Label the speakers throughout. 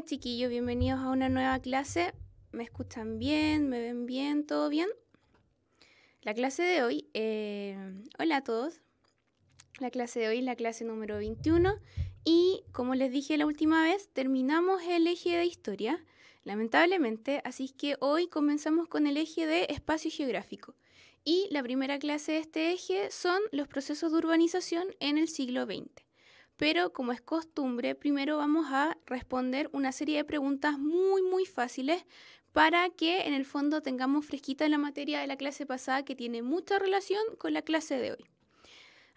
Speaker 1: Hola chiquillos, bienvenidos a una nueva clase. ¿Me escuchan bien? ¿Me ven bien? ¿Todo bien? La clase de hoy, hola a todos. La clase de hoy es la clase número 21 y como les dije la última vez, terminamos el eje de historia, lamentablemente, así que hoy comenzamos con el eje de espacio geográfico. Y la primera clase de este eje son los procesos de urbanización en el siglo XX. Pero como es costumbre, primero vamos a responder una serie de preguntas muy fáciles para que en el fondo tengamos fresquita la materia de la clase pasada que tiene mucha relación con la clase de hoy.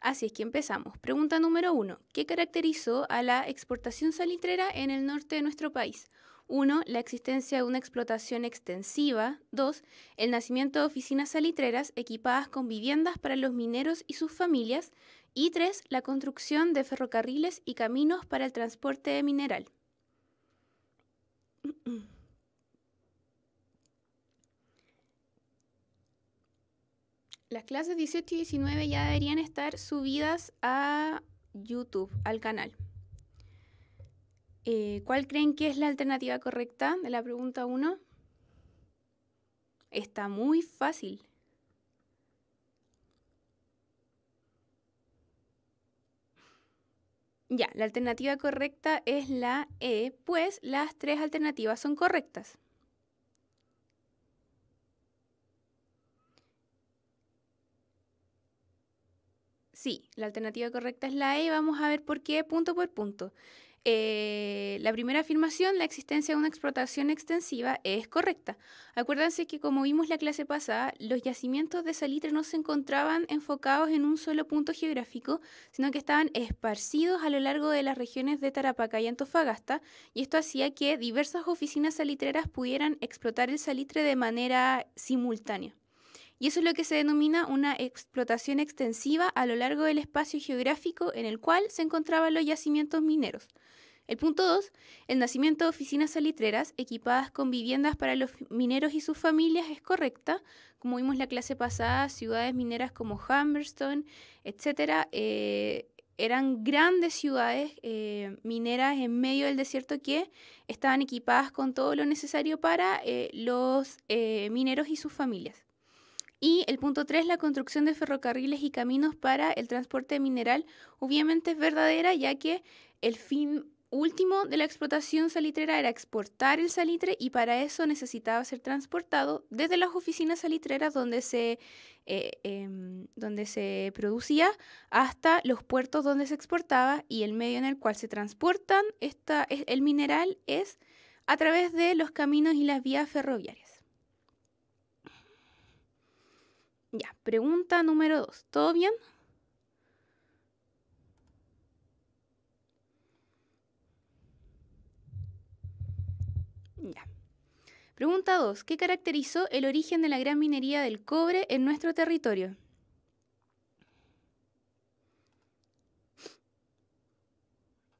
Speaker 1: Así es que empezamos. Pregunta número 1. ¿Qué caracterizó a la exportación salitrera en el norte de nuestro país? 1. La existencia de una explotación extensiva. 2. El nacimiento de oficinas salitreras equipadas con viviendas para los mineros y sus familias. Y 3. La construcción de ferrocarriles y caminos para el transporte de mineral. Las clases 18 y 19 ya deberían estar subidas a YouTube, al canal. ¿Cuál creen que es la alternativa correcta de la pregunta 1? Está muy fácil. Ya, la alternativa correcta es la E, pues las tres alternativas son correctas. Sí, la alternativa correcta es la E y vamos a ver por qué punto por punto. La primera afirmación, la existencia de una explotación extensiva, es correcta. Acuérdense que como vimos la clase pasada, los yacimientos de salitre no se encontraban enfocados en un solo punto geográfico, sino que estaban esparcidos a lo largo de las regiones de Tarapacá y Antofagasta, y esto hacía que diversas oficinas salitreras pudieran explotar el salitre de manera simultánea. Y eso es lo que se denomina una explotación extensiva a lo largo del espacio geográfico en el cual se encontraban los yacimientos mineros. El punto 2, el nacimiento de oficinas salitreras equipadas con viviendas para los mineros y sus familias es correcta. Como vimos la clase pasada, ciudades mineras como Humberstone, etc., eran grandes ciudades mineras en medio del desierto que estaban equipadas con todo lo necesario para los mineros y sus familias. Y el punto 3, la construcción de ferrocarriles y caminos para el transporte mineral, obviamente es verdadera, ya que el fin último de la explotación salitrera era exportar el salitre y para eso necesitaba ser transportado desde las oficinas salitreras donde se producía hasta los puertos donde se exportaba, y el medio en el cual se transportan el mineral es a través de los caminos y las vías ferroviarias. Ya, pregunta número 2. ¿Todo bien? Ya. Pregunta 2. ¿Qué caracterizó el origen de la gran minería del cobre en nuestro territorio?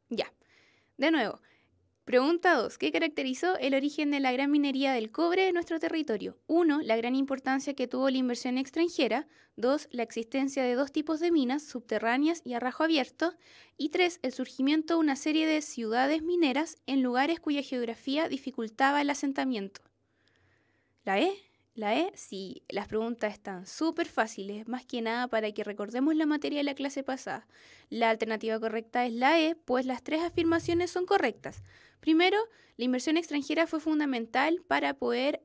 Speaker 1: Ya. De nuevo. Pregunta 2. ¿Qué caracterizó el origen de la gran minería del cobre en nuestro territorio? 1. La gran importancia que tuvo la inversión extranjera. 2. La existencia de dos tipos de minas, subterráneas y a rajo abierto. Y 3. El surgimiento de una serie de ciudades mineras en lugares cuya geografía dificultaba el asentamiento. ¿La E? ¿La E? Sí, las preguntas están súper fáciles, más que nada para que recordemos la materia de la clase pasada. La alternativa correcta es la E, pues las tres afirmaciones son correctas. Primero, la inversión extranjera fue fundamental para poder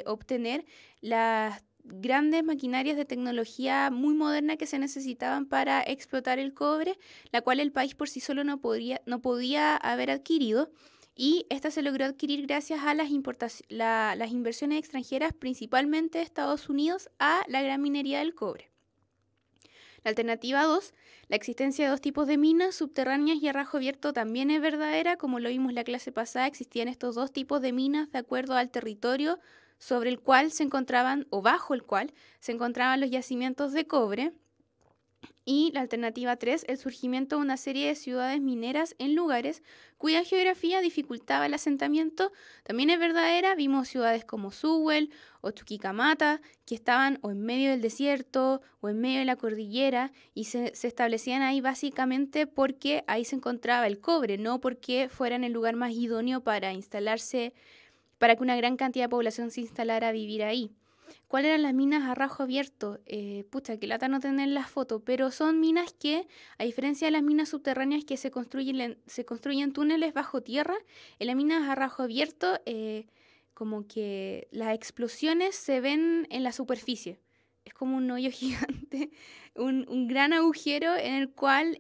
Speaker 1: obtener las grandes maquinarias de tecnología muy moderna que se necesitaban para explotar el cobre, la cual el país por sí solo no podía haber adquirido. Y esta se logró adquirir gracias a las inversiones extranjeras, principalmente de Estados Unidos, a la gran minería del cobre. La alternativa 2, la existencia de dos tipos de minas, subterráneas y a rajo abierto, también es verdadera. Como lo vimos la clase pasada, existían estos dos tipos de minas de acuerdo al territorio sobre el cual se encontraban, o bajo el cual se encontraban los yacimientos de cobre. Y la alternativa 3, el surgimiento de una serie de ciudades mineras en lugares cuya geografía dificultaba el asentamiento, también es verdadera. Vimos ciudades como Sewell o Chuquicamata, que estaban o en medio del desierto o en medio de la cordillera, y se establecían ahí básicamente porque ahí se encontraba el cobre, no porque fueran el lugar más idóneo para instalarse, para que una gran cantidad de población se instalara a vivir ahí. ¿Cuáles eran las minas a rajo abierto? Pucha, que lata no tener las fotos, pero son minas que, a diferencia de las minas subterráneas que se construyen túneles bajo tierra, en las minas a rajo abierto, como que las explosiones se ven en la superficie. Es como un hoyo gigante, un gran agujero en el cual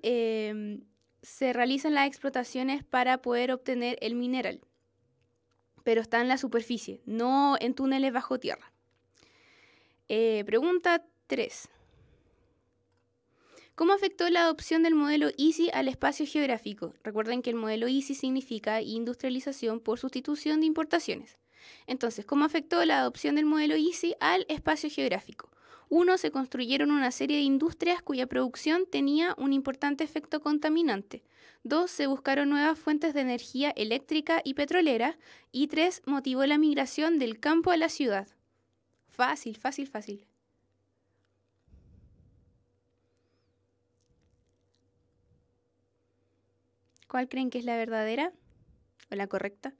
Speaker 1: se realizan las explotaciones para poder obtener el mineral. Pero está en la superficie, no en túneles bajo tierra. Pregunta 3. ¿Cómo afectó la adopción del modelo EASY al espacio geográfico? Recuerden que el modelo EASY significa industrialización por sustitución de importaciones. Entonces, ¿cómo afectó la adopción del modelo EASY al espacio geográfico? 1. Se construyeron una serie de industrias cuya producción tenía un importante efecto contaminante. 2. Se buscaron nuevas fuentes de energía eléctrica y petrolera. Y 3. Motivó la migración del campo a la ciudad. Fácil, fácil, fácil. ¿Cuál creen que es la verdadera o la correcta?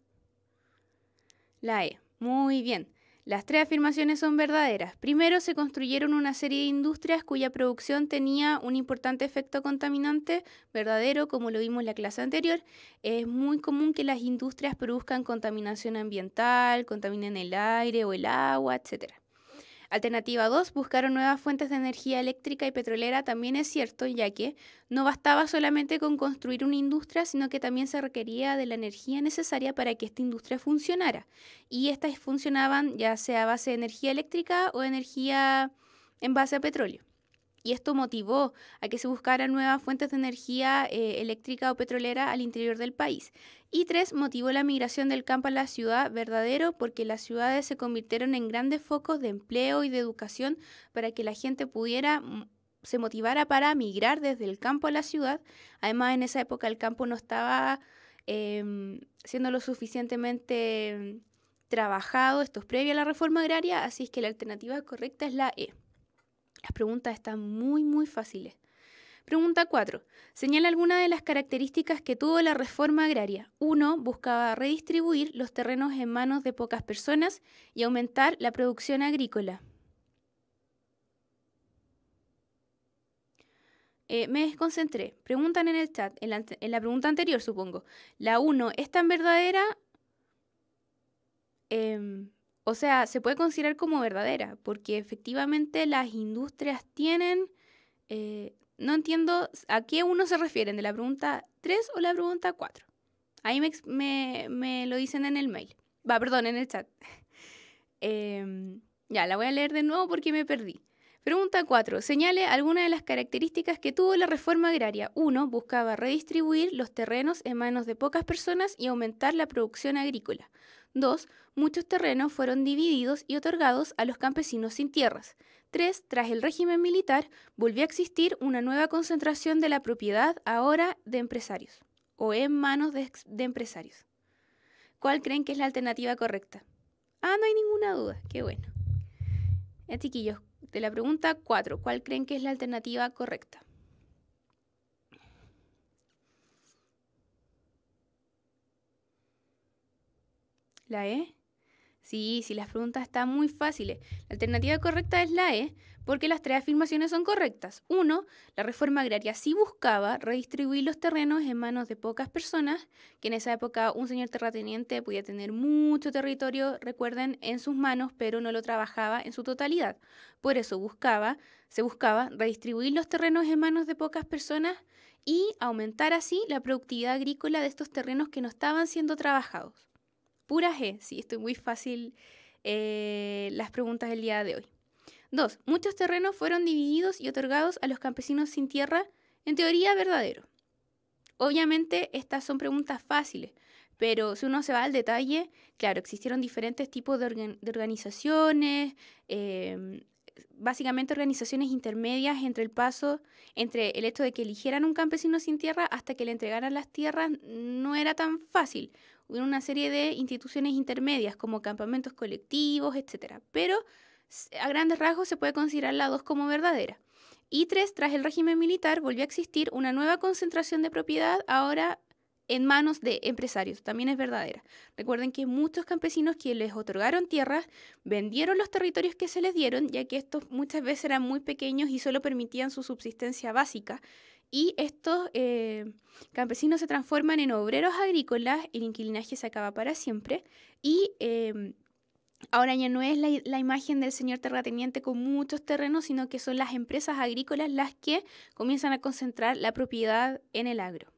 Speaker 1: La E. Muy bien. Las tres afirmaciones son verdaderas. Primero, se construyeron una serie de industrias cuya producción tenía un importante efecto contaminante. Verdadero, como lo vimos en la clase anterior. Es muy común que las industrias produzcan contaminación ambiental, contaminen el aire o el agua, etc. Alternativa 2, buscaron nuevas fuentes de energía eléctrica y petrolera. También es cierto, ya que no bastaba solamente con construir una industria, sino que también se requería de la energía necesaria para que esta industria funcionara. Y estas funcionaban ya sea a base de energía eléctrica o energía en base a petróleo. Y esto motivó a que se buscaran nuevas fuentes de energía eléctrica o petrolera al interior del país. Y 3, motivó la migración del campo a la ciudad. Verdadero, porque las ciudades se convirtieron en grandes focos de empleo y de educación para que la gente se motivara para migrar desde el campo a la ciudad. Además, en esa época el campo no estaba siendo lo suficientemente trabajado. Esto es previo a la reforma agraria, así es que la alternativa correcta es la E. Las preguntas están muy, muy fáciles. Pregunta 4. Señala alguna de las características que tuvo la reforma agraria. 1. Buscaba redistribuir los terrenos en manos de pocas personas y aumentar la producción agrícola. Me desconcentré. Preguntan en el chat, en la pregunta anterior, supongo. La 1 es tan verdadera. O sea, se puede considerar como verdadera, porque efectivamente las industrias tienen... no entiendo a qué uno se refieren, de la pregunta 3 o la pregunta 4. Ahí me lo dicen en el mail. Perdón, en el chat. Ya, la voy a leer de nuevo porque me perdí. Pregunta 4. Señale alguna de las características que tuvo la reforma agraria. 1. Buscaba redistribuir los terrenos en manos de pocas personas y aumentar la producción agrícola. 2. Muchos terrenos fueron divididos y otorgados a los campesinos sin tierras. 3. Tras el régimen militar, volvió a existir una nueva concentración de la propiedad, ahora de empresarios, o en manos de empresarios. ¿Cuál creen que es la alternativa correcta? No hay ninguna duda. Qué bueno. Chiquillos, de la pregunta 4, ¿cuál creen que es la alternativa correcta? ¿La E? Sí, las preguntas están muy fáciles. La alternativa correcta es la E, porque las tres afirmaciones son correctas. 1. La reforma agraria sí buscaba redistribuir los terrenos en manos de pocas personas, que en esa época un señor terrateniente podía tener mucho territorio, recuerden, en sus manos, pero no lo trabajaba en su totalidad. Por eso se buscaba redistribuir los terrenos en manos de pocas personas y aumentar así la productividad agrícola de estos terrenos que no estaban siendo trabajados. Pura G, sí, estoy muy fácil las preguntas del día de hoy. 2. Muchos terrenos fueron divididos y otorgados a los campesinos sin tierra. En teoría, verdadero. Obviamente, estas son preguntas fáciles, pero si uno se va al detalle, claro, existieron diferentes tipos de organizaciones, básicamente organizaciones intermedias entre el hecho de que eligieran un campesino sin tierra hasta que le entregaran las tierras no era tan fácil. Hubo una serie de instituciones intermedias como campamentos colectivos, etcétera. Pero a grandes rasgos se puede considerar la 2 como verdadera. Y 3, tras el régimen militar volvió a existir una nueva concentración de propiedad, ahora en manos de empresarios. También es verdadera. Recuerden que muchos campesinos que les otorgaron tierras vendieron los territorios que se les dieron, ya que estos muchas veces eran muy pequeños y solo permitían su subsistencia básica. Y estos campesinos se transforman en obreros agrícolas, el inquilinaje se acaba para siempre y ahora ya no es la imagen del señor terrateniente con muchos terrenos, sino que son las empresas agrícolas las que comienzan a concentrar la propiedad en el agro.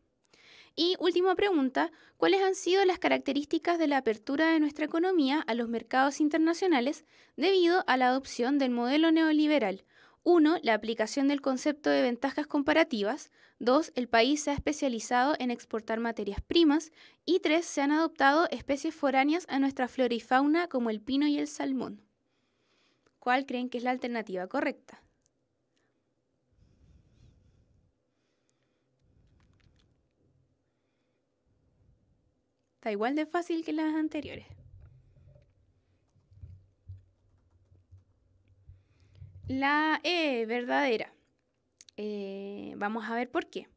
Speaker 1: Y última pregunta, ¿cuáles han sido las características de la apertura de nuestra economía a los mercados internacionales debido a la adopción del modelo neoliberal? 1. La aplicación del concepto de ventajas comparativas. 2. El país se ha especializado en exportar materias primas. Y 3. Se han adoptado especies foráneas a nuestra flora y fauna como el pino y el salmón. ¿Cuál creen que es la alternativa correcta? Está igual de fácil que las anteriores. La E, verdadera. Vamos a ver por qué.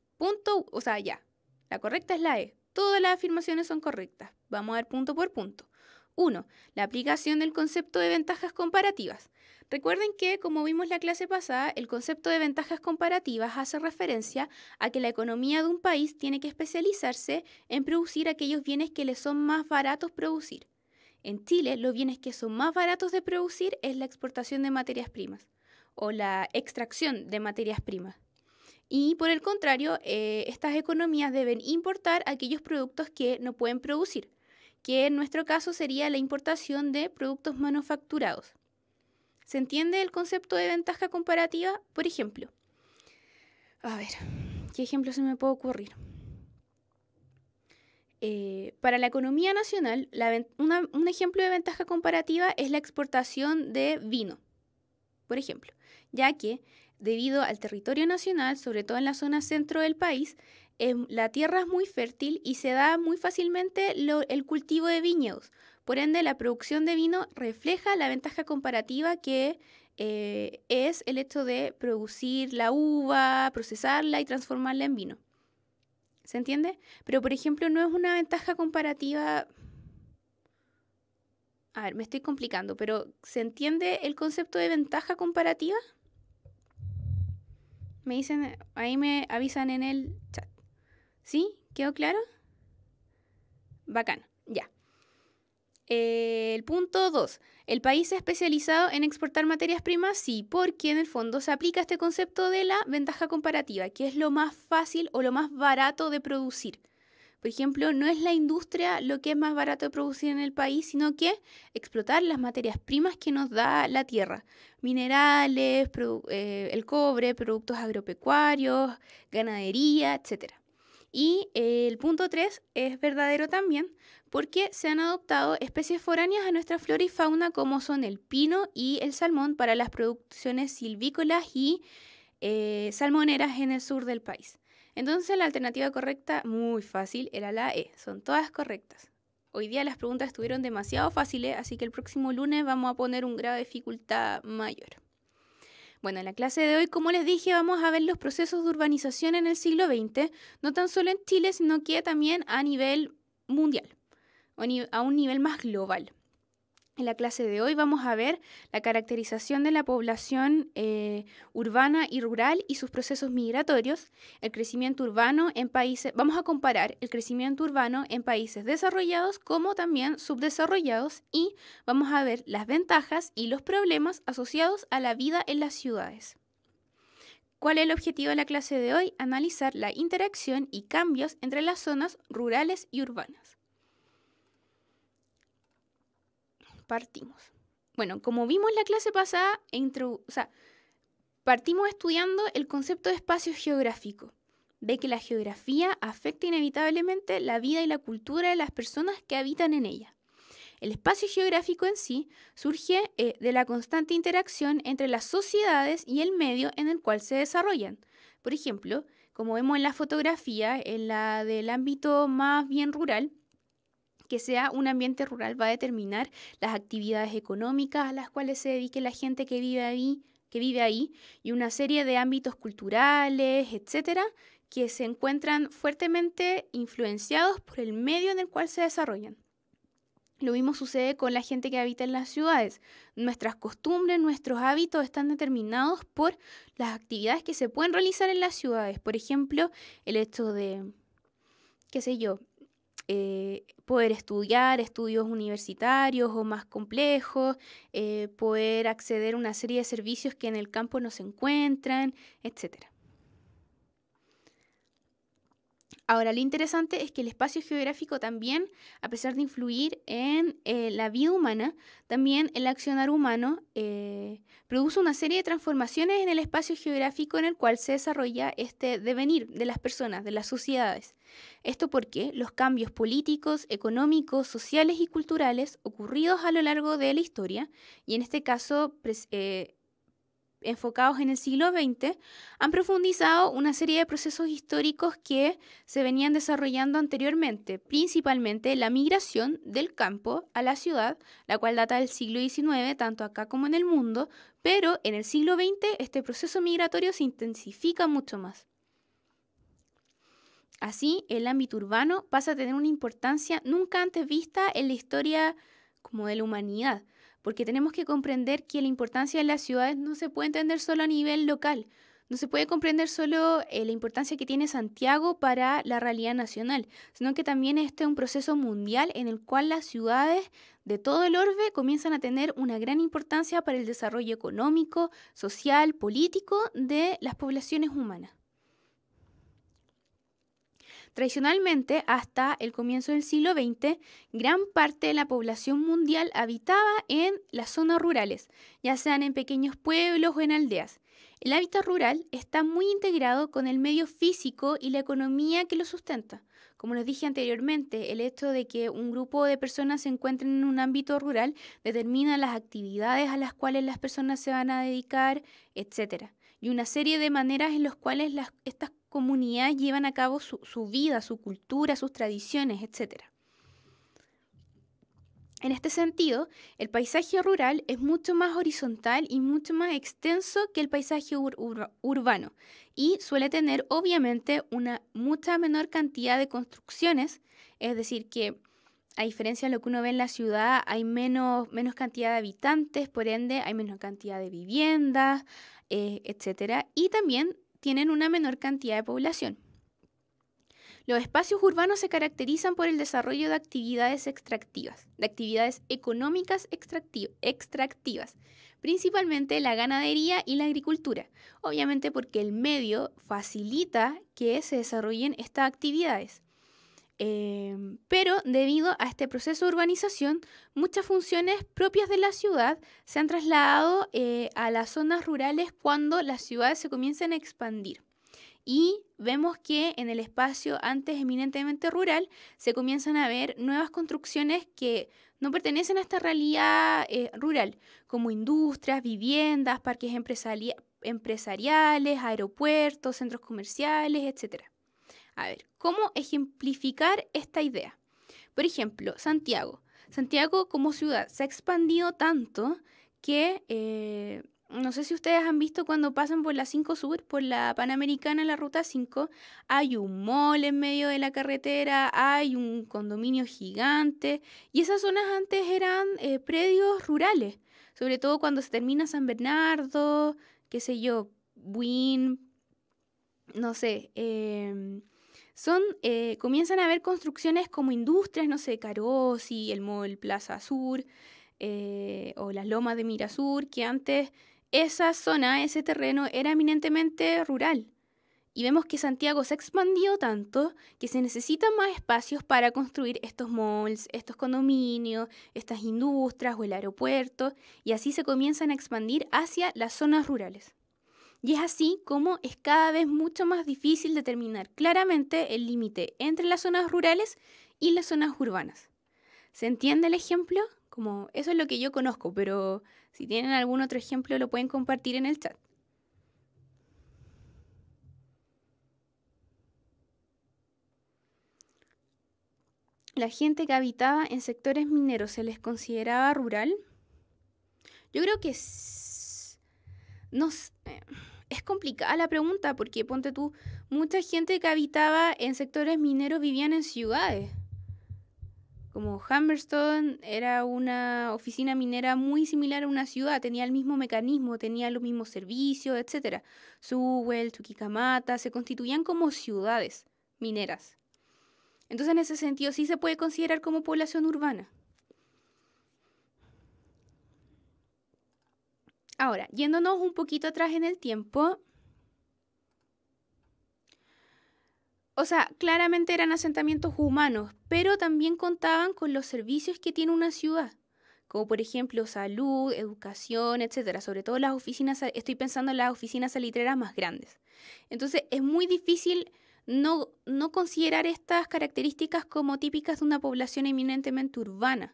Speaker 1: La correcta es la E. Todas las afirmaciones son correctas. Vamos a ver punto por punto. 1. La aplicación del concepto de ventajas comparativas. Recuerden que, como vimos la clase pasada, el concepto de ventajas comparativas hace referencia a que la economía de un país tiene que especializarse en producir aquellos bienes que le son más baratos producir. En Chile, los bienes que son más baratos de producir es la exportación de materias primas o la extracción de materias primas. Y por el contrario, estas economías deben importar aquellos productos que no pueden producir, que en nuestro caso sería la importación de productos manufacturados. ¿Se entiende el concepto de ventaja comparativa? Por ejemplo, a ver, ¿qué ejemplo se me puede ocurrir? Para la economía nacional, un ejemplo de ventaja comparativa es la exportación de vino, por ejemplo, ya que debido al territorio nacional, sobre todo en la zona centro del país, la tierra es muy fértil y se da muy fácilmente el cultivo de viñedos. Por ende, la producción de vino refleja la ventaja comparativa que es el hecho de producir la uva, procesarla y transformarla en vino. ¿Se entiende? Pero, por ejemplo, no es una ventaja comparativa. A ver, me estoy complicando, pero ¿se entiende el concepto de ventaja comparativa? Me dicen, ahí me avisan en el chat. ¿Sí? ¿Quedó claro? Bacán, ya. El punto 2. ¿El país se ha especializado en exportar materias primas? Sí, porque en el fondo se aplica este concepto de la ventaja comparativa, que es lo más fácil o lo más barato de producir. Por ejemplo, no es la industria lo que es más barato de producir en el país, sino que explotar las materias primas que nos da la tierra. Minerales, el cobre, productos agropecuarios, ganadería, etc. Y el punto 3 es verdadero también porque se han adoptado especies foráneas a nuestra flora y fauna como son el pino y el salmón para las producciones silvícolas y salmoneras en el sur del país. Entonces la alternativa correcta, muy fácil, era la E. Son todas correctas. Hoy día las preguntas estuvieron demasiado fáciles, así que el próximo lunes vamos a poner un grado de dificultad mayor. Bueno, en la clase de hoy, como les dije, vamos a ver los procesos de urbanización en el siglo XX, no tan solo en Chile, sino que también a nivel mundial, a un nivel más global. En la clase de hoy vamos a ver la caracterización de la población urbana y rural y sus procesos migratorios, el crecimiento urbano en países, vamos a comparar el crecimiento urbano en países desarrollados como también subdesarrollados y vamos a ver las ventajas y los problemas asociados a la vida en las ciudades. ¿Cuál es el objetivo de la clase de hoy? Analizar la interacción y cambios entre las zonas rurales y urbanas. Partimos. Bueno, como vimos en la clase pasada, partimos estudiando el concepto de espacio geográfico. Ve que la geografía afecta inevitablemente la vida y la cultura de las personas que habitan en ella. El espacio geográfico en sí surge de la constante interacción entre las sociedades y el medio en el cual se desarrollan. Por ejemplo, como vemos en la fotografía, en la del ámbito más bien rural, que sea un ambiente rural va a determinar las actividades económicas a las cuales se dedique la gente que vive ahí, y una serie de ámbitos culturales, etcétera, que se encuentran fuertemente influenciados por el medio en el cual se desarrollan. Lo mismo sucede con la gente que habita en las ciudades. Nuestras costumbres, nuestros hábitos están determinados por las actividades que se pueden realizar en las ciudades. Por ejemplo, el hecho de, qué sé yo, poder estudiar estudios universitarios o más complejos, poder acceder a una serie de servicios que en el campo no se encuentran, etcétera. Ahora, lo interesante es que el espacio geográfico también, a pesar de influir en la vida humana, también el accionar humano produce una serie de transformaciones en el espacio geográfico en el cual se desarrolla este devenir de las personas, de las sociedades. Esto porque los cambios políticos, económicos, sociales y culturales ocurridos a lo largo de la historia, y en este caso enfocados en el siglo XX, han profundizado una serie de procesos históricos que se venían desarrollando anteriormente, principalmente la migración del campo a la ciudad, la cual data del siglo XIX, tanto acá como en el mundo, pero en el siglo XX este proceso migratorio se intensifica mucho más. Así, el ámbito urbano pasa a tener una importancia nunca antes vista en la historia como de la humanidad, porque tenemos que comprender que la importancia de las ciudades no se puede entender solo a nivel local, no se puede comprender solo la importancia que tiene Santiago para la realidad nacional, sino que también este es un proceso mundial en el cual las ciudades de todo el orbe comienzan a tener una gran importancia para el desarrollo económico, social, político de las poblaciones humanas. Tradicionalmente, hasta el comienzo del siglo XX, gran parte de la población mundial habitaba en las zonas rurales, ya sean en pequeños pueblos o en aldeas. El hábitat rural está muy integrado con el medio físico y la economía que lo sustenta. Como les dije anteriormente, el hecho de que un grupo de personas se encuentren en un ámbito rural determina las actividades a las cuales las personas se van a dedicar, etc. Y una serie de maneras en las cuales estas comunidades llevan a cabo su vida, su cultura, sus tradiciones, etc. En este sentido, el paisaje rural es mucho más horizontal y mucho más extenso que el paisaje urbano, y suele tener obviamente una mucha menor cantidad de construcciones, es decir, que a diferencia de lo que uno ve en la ciudad, hay menos cantidad de habitantes, por ende hay menos cantidad de viviendas, etc. Y también tienen una menor cantidad de población. Los espacios urbanos se caracterizan por el desarrollo de actividades extractivas, de actividades económicas extractivas, principalmente la ganadería y la agricultura, obviamente porque el medio facilita que se desarrollen estas actividades. Pero debido a este proceso de urbanización, muchas funciones propias de la ciudad se han trasladado a las zonas rurales cuando las ciudades se comienzan a expandir. Y vemos que en el espacio antes eminentemente rural se comienzan a ver nuevas construcciones que no pertenecen a esta realidad rural, como industrias, viviendas, parques empresariales, aeropuertos, centros comerciales, etc. A ver, ¿cómo ejemplificar esta idea? Por ejemplo, Santiago. Santiago como ciudad se ha expandido tanto que no sé si ustedes han visto cuando pasan por la 5 Sur, por la Panamericana, la Ruta 5, hay un mall en medio de la carretera, hay un condominio gigante, y esas zonas antes eran predios rurales, sobre todo cuando se termina San Bernardo, qué sé yo, Buin, no sé, comienzan a haber construcciones como industrias, no sé, Carosi, el Mall Plaza Sur, o las Lomas de Mirasur, que antes esa zona, ese terreno era eminentemente rural. Y vemos que Santiago se ha expandido tanto que se necesitan más espacios para construir estos malls, estos condominios, estas industrias o el aeropuerto, y así se comienzan a expandir hacia las zonas rurales. Y es así como es cada vez mucho más difícil determinar claramente el límite entre las zonas rurales y las zonas urbanas. ¿Se entiende el ejemplo? Como, eso es lo que yo conozco, pero si tienen algún otro ejemplo lo pueden compartir en el chat. La gente que habitaba en sectores mineros se les consideraba rural. Yo creo que no, es complicada la pregunta porque ponte tú, mucha gente que habitaba en sectores mineros vivían en ciudades. Como Humberstone era una oficina minera muy similar a una ciudad, tenía el mismo mecanismo, tenía los mismos servicios, etc. Sewell, Chuquicamata, se constituían como ciudades mineras. Entonces, en ese sentido, sí se puede considerar como población urbana. Ahora, yéndonos un poquito atrás en el tiempo, o sea, claramente eran asentamientos humanos, pero también contaban con los servicios que tiene una ciudad, como por ejemplo salud, educación, etcétera. Sobre todo las oficinas, estoy pensando en las oficinas salitreras más grandes. Entonces, es muy difícil no considerar estas características como típicas de una población eminentemente urbana,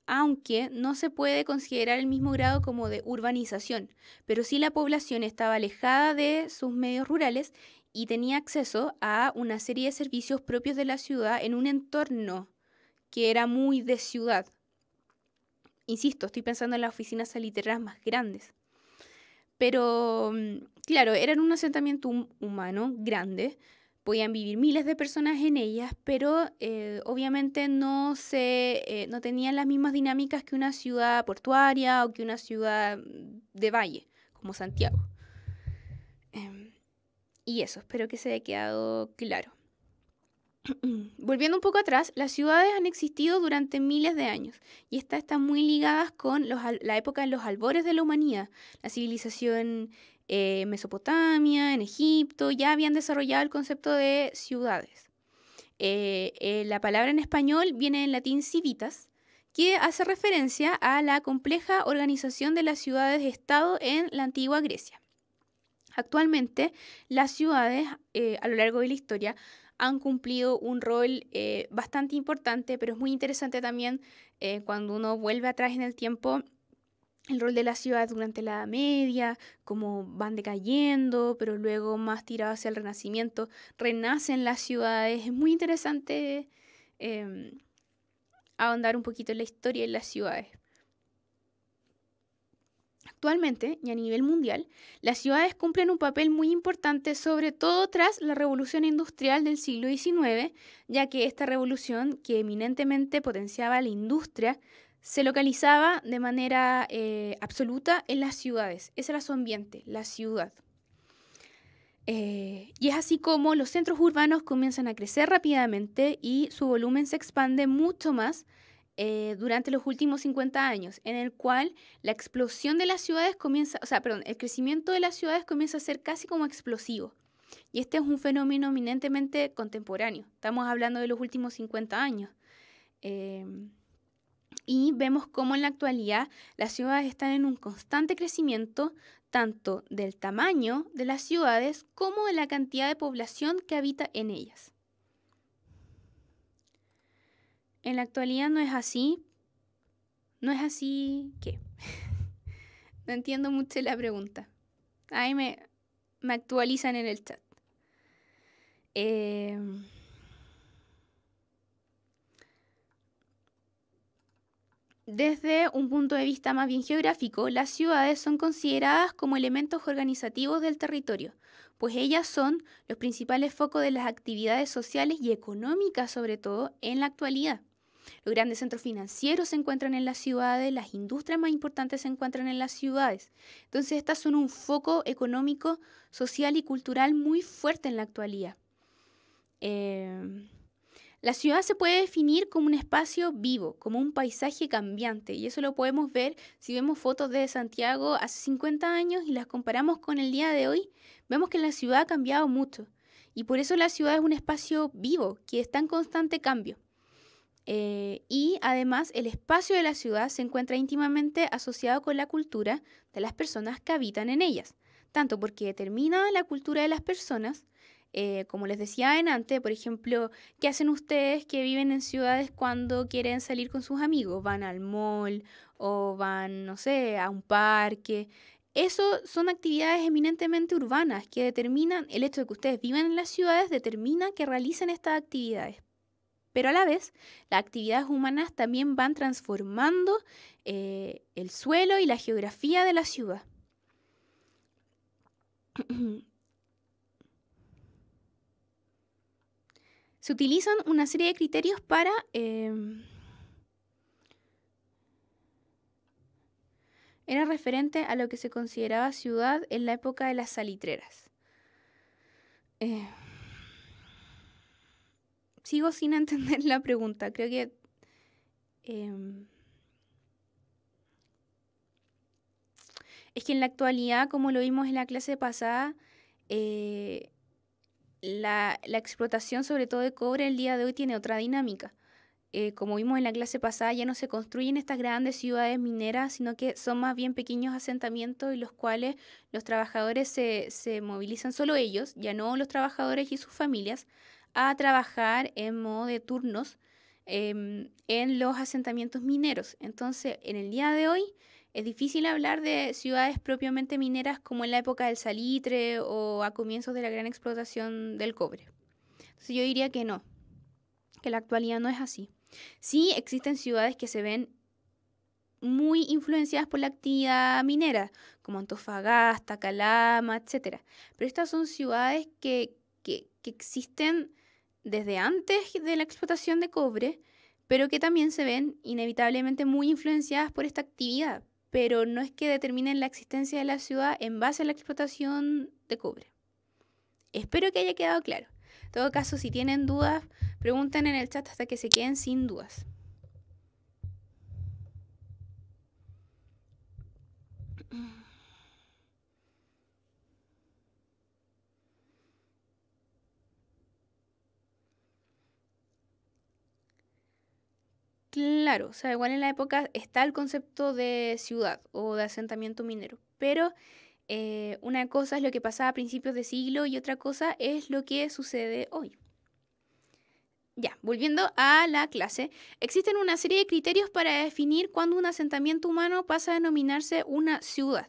Speaker 1: aunque no se puede considerar el mismo grado como de urbanización, pero sí la población estaba alejada de sus medios rurales y tenía acceso a una serie de servicios propios de la ciudad en un entorno que era muy de ciudad. Insisto, estoy pensando en las oficinas salitreras más grandes. Pero, claro, eran un asentamiento humano grande, podían vivir miles de personas en ellas, pero obviamente no tenían las mismas dinámicas que una ciudad portuaria o que una ciudad de valle, como Santiago. Y eso, espero que se haya quedado claro. Volviendo un poco atrás, las ciudades han existido durante miles de años y estas están muy ligadas con la época de los albores de la humanidad. La civilización en Mesopotamia, en Egipto, ya habían desarrollado el concepto de ciudades. La palabra en español viene en latín civitas, que hace referencia a la compleja organización de las ciudades-estado en la antigua Grecia. Actualmente, las ciudades a lo largo de la historia han cumplido un rol bastante importante, pero es muy interesante también cuando uno vuelve atrás en el tiempo, el rol de las ciudades durante la Edad Media, cómo van decayendo, pero luego más tirado hacia el Renacimiento, renacen las ciudades. Es muy interesante ahondar un poquito en la historia de las ciudades. Actualmente, y a nivel mundial, las ciudades cumplen un papel muy importante, sobre todo tras la revolución industrial del siglo XIX, ya que esta revolución, que eminentemente potenciaba la industria, se localizaba de manera absoluta en las ciudades. Ese era su ambiente, la ciudad. Y es así como los centros urbanos comienzan a crecer rápidamente y su volumen se expande mucho más durante los últimos 50 años, en el cual la explosión de las ciudades el crecimiento de las ciudades comienza a ser casi como explosivo. Y este es un fenómeno eminentemente contemporáneo. Estamos hablando de los últimos 50 años. Y vemos cómo en la actualidad las ciudades están en un constante crecimiento, tanto del tamaño de las ciudades como de la cantidad de población que habita en ellas. En la actualidad no es así. ¿No es así qué? No entiendo mucho la pregunta. Ahí me actualizan en el chat. Desde un punto de vista más bien geográfico, las ciudades son consideradas como elementos organizativos del territorio, pues ellas son los principales focos de las actividades sociales y económicas, sobre todo en la actualidad. Los grandes centros financieros se encuentran en las ciudades, las industrias más importantes se encuentran en las ciudades. Entonces, estas son un foco económico, social y cultural muy fuerte en la actualidad. La ciudad se puede definir como un espacio vivo, como un paisaje cambiante, y eso lo podemos ver si vemos fotos de Santiago hace 50 años y las comparamos con el día de hoy, vemos que la ciudad ha cambiado mucho, y por eso la ciudad es un espacio vivo, que está en constante cambio. Y además el espacio de la ciudad se encuentra íntimamente asociado con la cultura de las personas que habitan en ellas, tanto porque determina la cultura de las personas Como les decía antes, por ejemplo, ¿qué hacen ustedes que viven en ciudades cuando quieren salir con sus amigos? Van al mall o van, no sé, a un parque. Eso son actividades eminentemente urbanas que determinan, el hecho de que ustedes vivan en las ciudades determina que realicen estas actividades. Pero a la vez, las actividades humanas también van transformando el suelo y la geografía de la ciudad. Se utilizan una serie de criterios para era referente a lo que se consideraba ciudad en la época de las salitreras. Sigo sin entender la pregunta. Creo que es que en la actualidad, como lo vimos en la clase pasada, la explotación, sobre todo de cobre, el día de hoy tiene otra dinámica. Como vimos en la clase pasada, ya no se construyen estas grandes ciudades mineras, sino que son más bien pequeños asentamientos en los cuales los trabajadores se movilizan, solo ellos, ya no los trabajadores y sus familias, a trabajar en modo de turnos en los asentamientos mineros. Entonces, en el día de hoy es difícil hablar de ciudades propiamente mineras como en la época del salitre o a comienzos de la gran explotación del cobre. Entonces, yo diría que no, que la actualidad no es así. Sí existen ciudades que se ven muy influenciadas por la actividad minera, como Antofagasta, Calama, etc. Pero estas son ciudades que existen desde antes de la explotación de cobre, pero que también se ven inevitablemente muy influenciadas por esta actividad. Pero no es que determinen la existencia de la ciudad en base a la explotación de cobre. Espero que haya quedado claro. En todo caso, si tienen dudas, pregunten en el chat hasta que se queden sin dudas. Claro, o sea, igual en la época está el concepto de ciudad o de asentamiento minero, pero una cosa es lo que pasaba a principios de siglo y otra cosa es lo que sucede hoy. Ya, volviendo a la clase, existen una serie de criterios para definir cuándo un asentamiento humano pasa a denominarse una ciudad.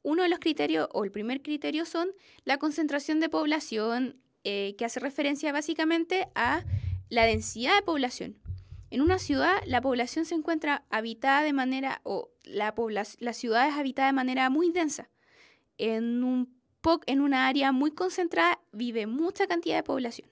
Speaker 1: Uno de los criterios, o el primer criterio, son la concentración de población, que hace referencia básicamente a la densidad de población. En una ciudad, la población se encuentra habitada de manera, o la ciudad es habitada de manera muy densa. En una área muy concentrada vive mucha cantidad de población.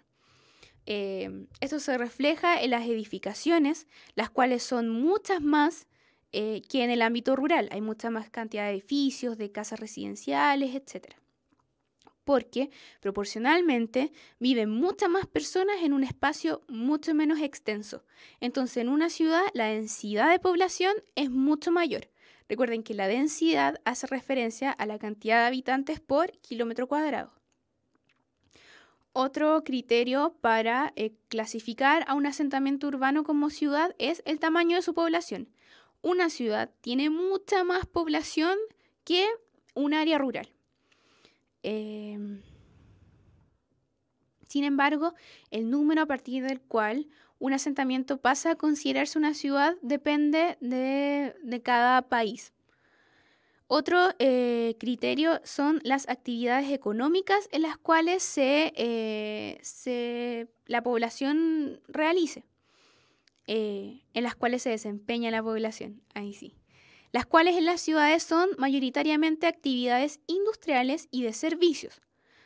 Speaker 1: Esto se refleja en las edificaciones, las cuales son muchas más que en el ámbito rural. Hay mucha más cantidad de edificios, de casas residenciales, etc. Porque proporcionalmente viven muchas más personas en un espacio mucho menos extenso. Entonces, en una ciudad la densidad de población es mucho mayor. Recuerden que la densidad hace referencia a la cantidad de habitantes por kilómetro cuadrado. Otro criterio para clasificar a un asentamiento urbano como ciudad es el tamaño de su población. Una ciudad tiene mucha más población que un área rural. Sin embargo, el número a partir del cual un asentamiento pasa a considerarse una ciudad depende de cada país. Otro criterio son las actividades económicas en las cuales la población realice, en las cuales se desempeña la población, ahí sí. Las cuales en las ciudades son mayoritariamente actividades industriales y de servicios.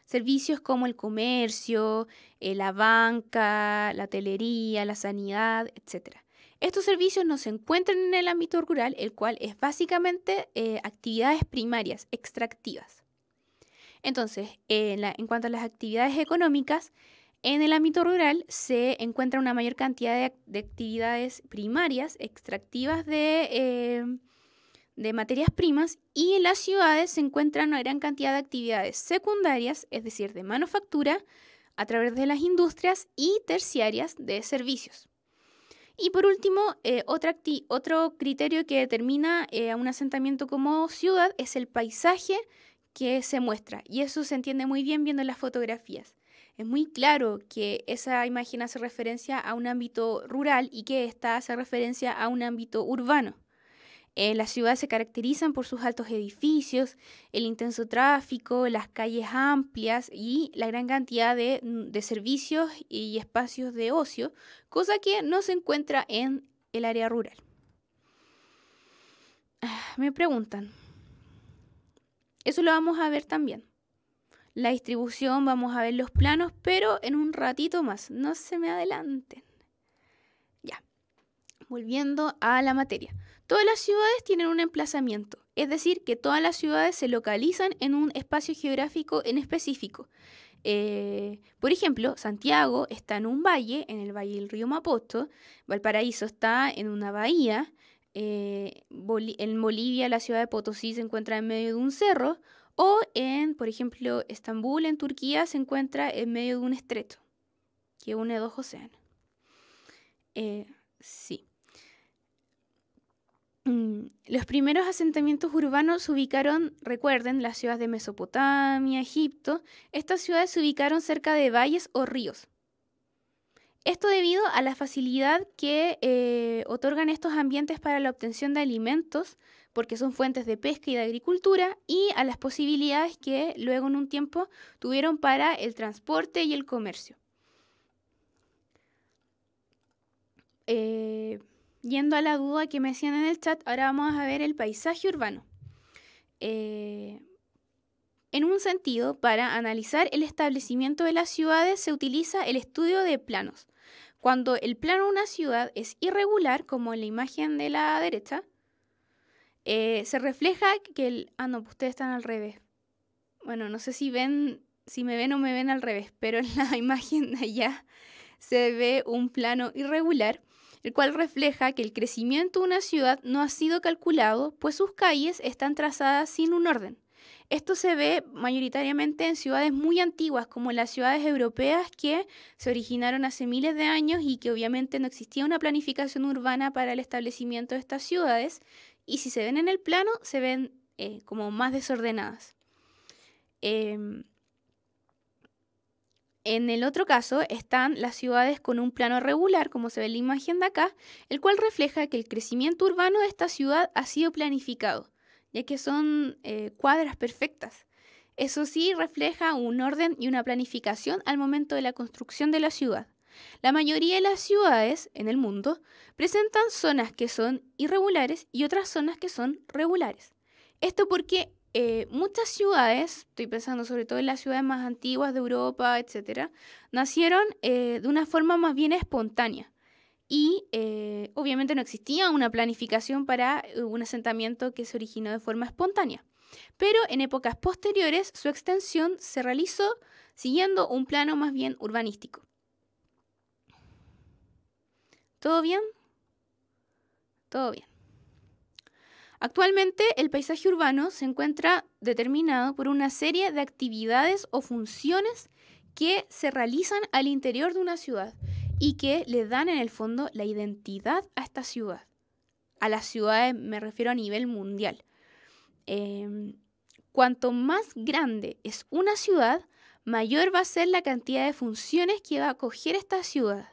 Speaker 1: Servicios como el comercio, la banca, la hotelería, la sanidad, etc. Estos servicios no se encuentran en el ámbito rural, el cual es básicamente actividades primarias, extractivas. Entonces, en cuanto a las actividades económicas, en el ámbito rural se encuentra una mayor cantidad de actividades primarias, extractivas de materias primas, y en las ciudades se encuentran una gran cantidad de actividades secundarias, es decir, de manufactura, a través de las industrias, y terciarias de servicios. Y por último, otro criterio que determina a un asentamiento como ciudad es el paisaje que se muestra. Y eso se entiende muy bien viendo las fotografías. es muy claro que esa imagen hace referencia a un ámbito rural y que esta hace referencia a un ámbito urbano. Las ciudades se caracterizan por sus altos edificios, el intenso tráfico, las calles amplias y la gran cantidad de servicios y espacios de ocio, cosa que no se encuentra en el área rural. Me preguntan, eso lo vamos a ver también. La distribución, vamos a ver los planos, pero en un ratito más, no se me adelanten. Ya, volviendo a la materia. Todas las ciudades tienen un emplazamiento, es decir, que todas las ciudades se localizan en un espacio geográfico en específico. Por ejemplo, Santiago está en un valle, en el valle del río Mapocho. Valparaíso está en una bahía. En Bolivia, la ciudad de Potosí se encuentra en medio de un cerro. O por ejemplo, Estambul, en Turquía, se encuentra en medio de un estrecho que une dos océanos. Sí. Los primeros asentamientos urbanos se ubicaron, recuerden, las ciudades de Mesopotamia, Egipto. Estas ciudades se ubicaron cerca de valles o ríos. Esto debido a la facilidad que otorgan estos ambientes para la obtención de alimentos, porque son fuentes de pesca y de agricultura, y a las posibilidades que luego en un tiempo tuvieron para el transporte y el comercio. Yendo a la duda que me hacían en el chat, ahora vamos a ver el paisaje urbano. En un sentido, para analizar el establecimiento de las ciudades se utiliza el estudio de planos. Cuando el plano de una ciudad es irregular, como en la imagen de la derecha, se refleja que no, pues ustedes están al revés. Bueno, no sé si me ven o me ven al revés, pero en la imagen de allá se ve un plano irregular, el cual refleja que el crecimiento de una ciudad no ha sido calculado, pues sus calles están trazadas sin un orden. Esto se ve mayoritariamente en ciudades muy antiguas, como las ciudades europeas que se originaron hace miles de años y que obviamente no existía una planificación urbana para el establecimiento de estas ciudades, y si se ven en el plano, se ven como más desordenadas. En el otro caso están las ciudades con un plano regular, como se ve en la imagen de acá, el cual refleja que el crecimiento urbano de esta ciudad ha sido planificado, ya que son cuadras perfectas. Eso sí, refleja un orden y una planificación al momento de la construcción de la ciudad. La mayoría de las ciudades en el mundo presentan zonas que son irregulares y otras zonas que son regulares. Esto porque muchas ciudades, estoy pensando sobre todo en las ciudades más antiguas de Europa, etc., nacieron de una forma más bien espontánea. Y obviamente no existía una planificación para un asentamiento que se originó de forma espontánea. Pero en épocas posteriores su extensión se realizó siguiendo un plano más bien urbanístico. ¿Todo bien? Todo bien. Actualmente el paisaje urbano se encuentra determinado por una serie de actividades o funciones que se realizan al interior de una ciudad y que le dan en el fondo la identidad a esta ciudad. A las ciudades me refiero a nivel mundial. Cuanto más grande es una ciudad, mayor va a ser la cantidad de funciones que va a acoger esta ciudad.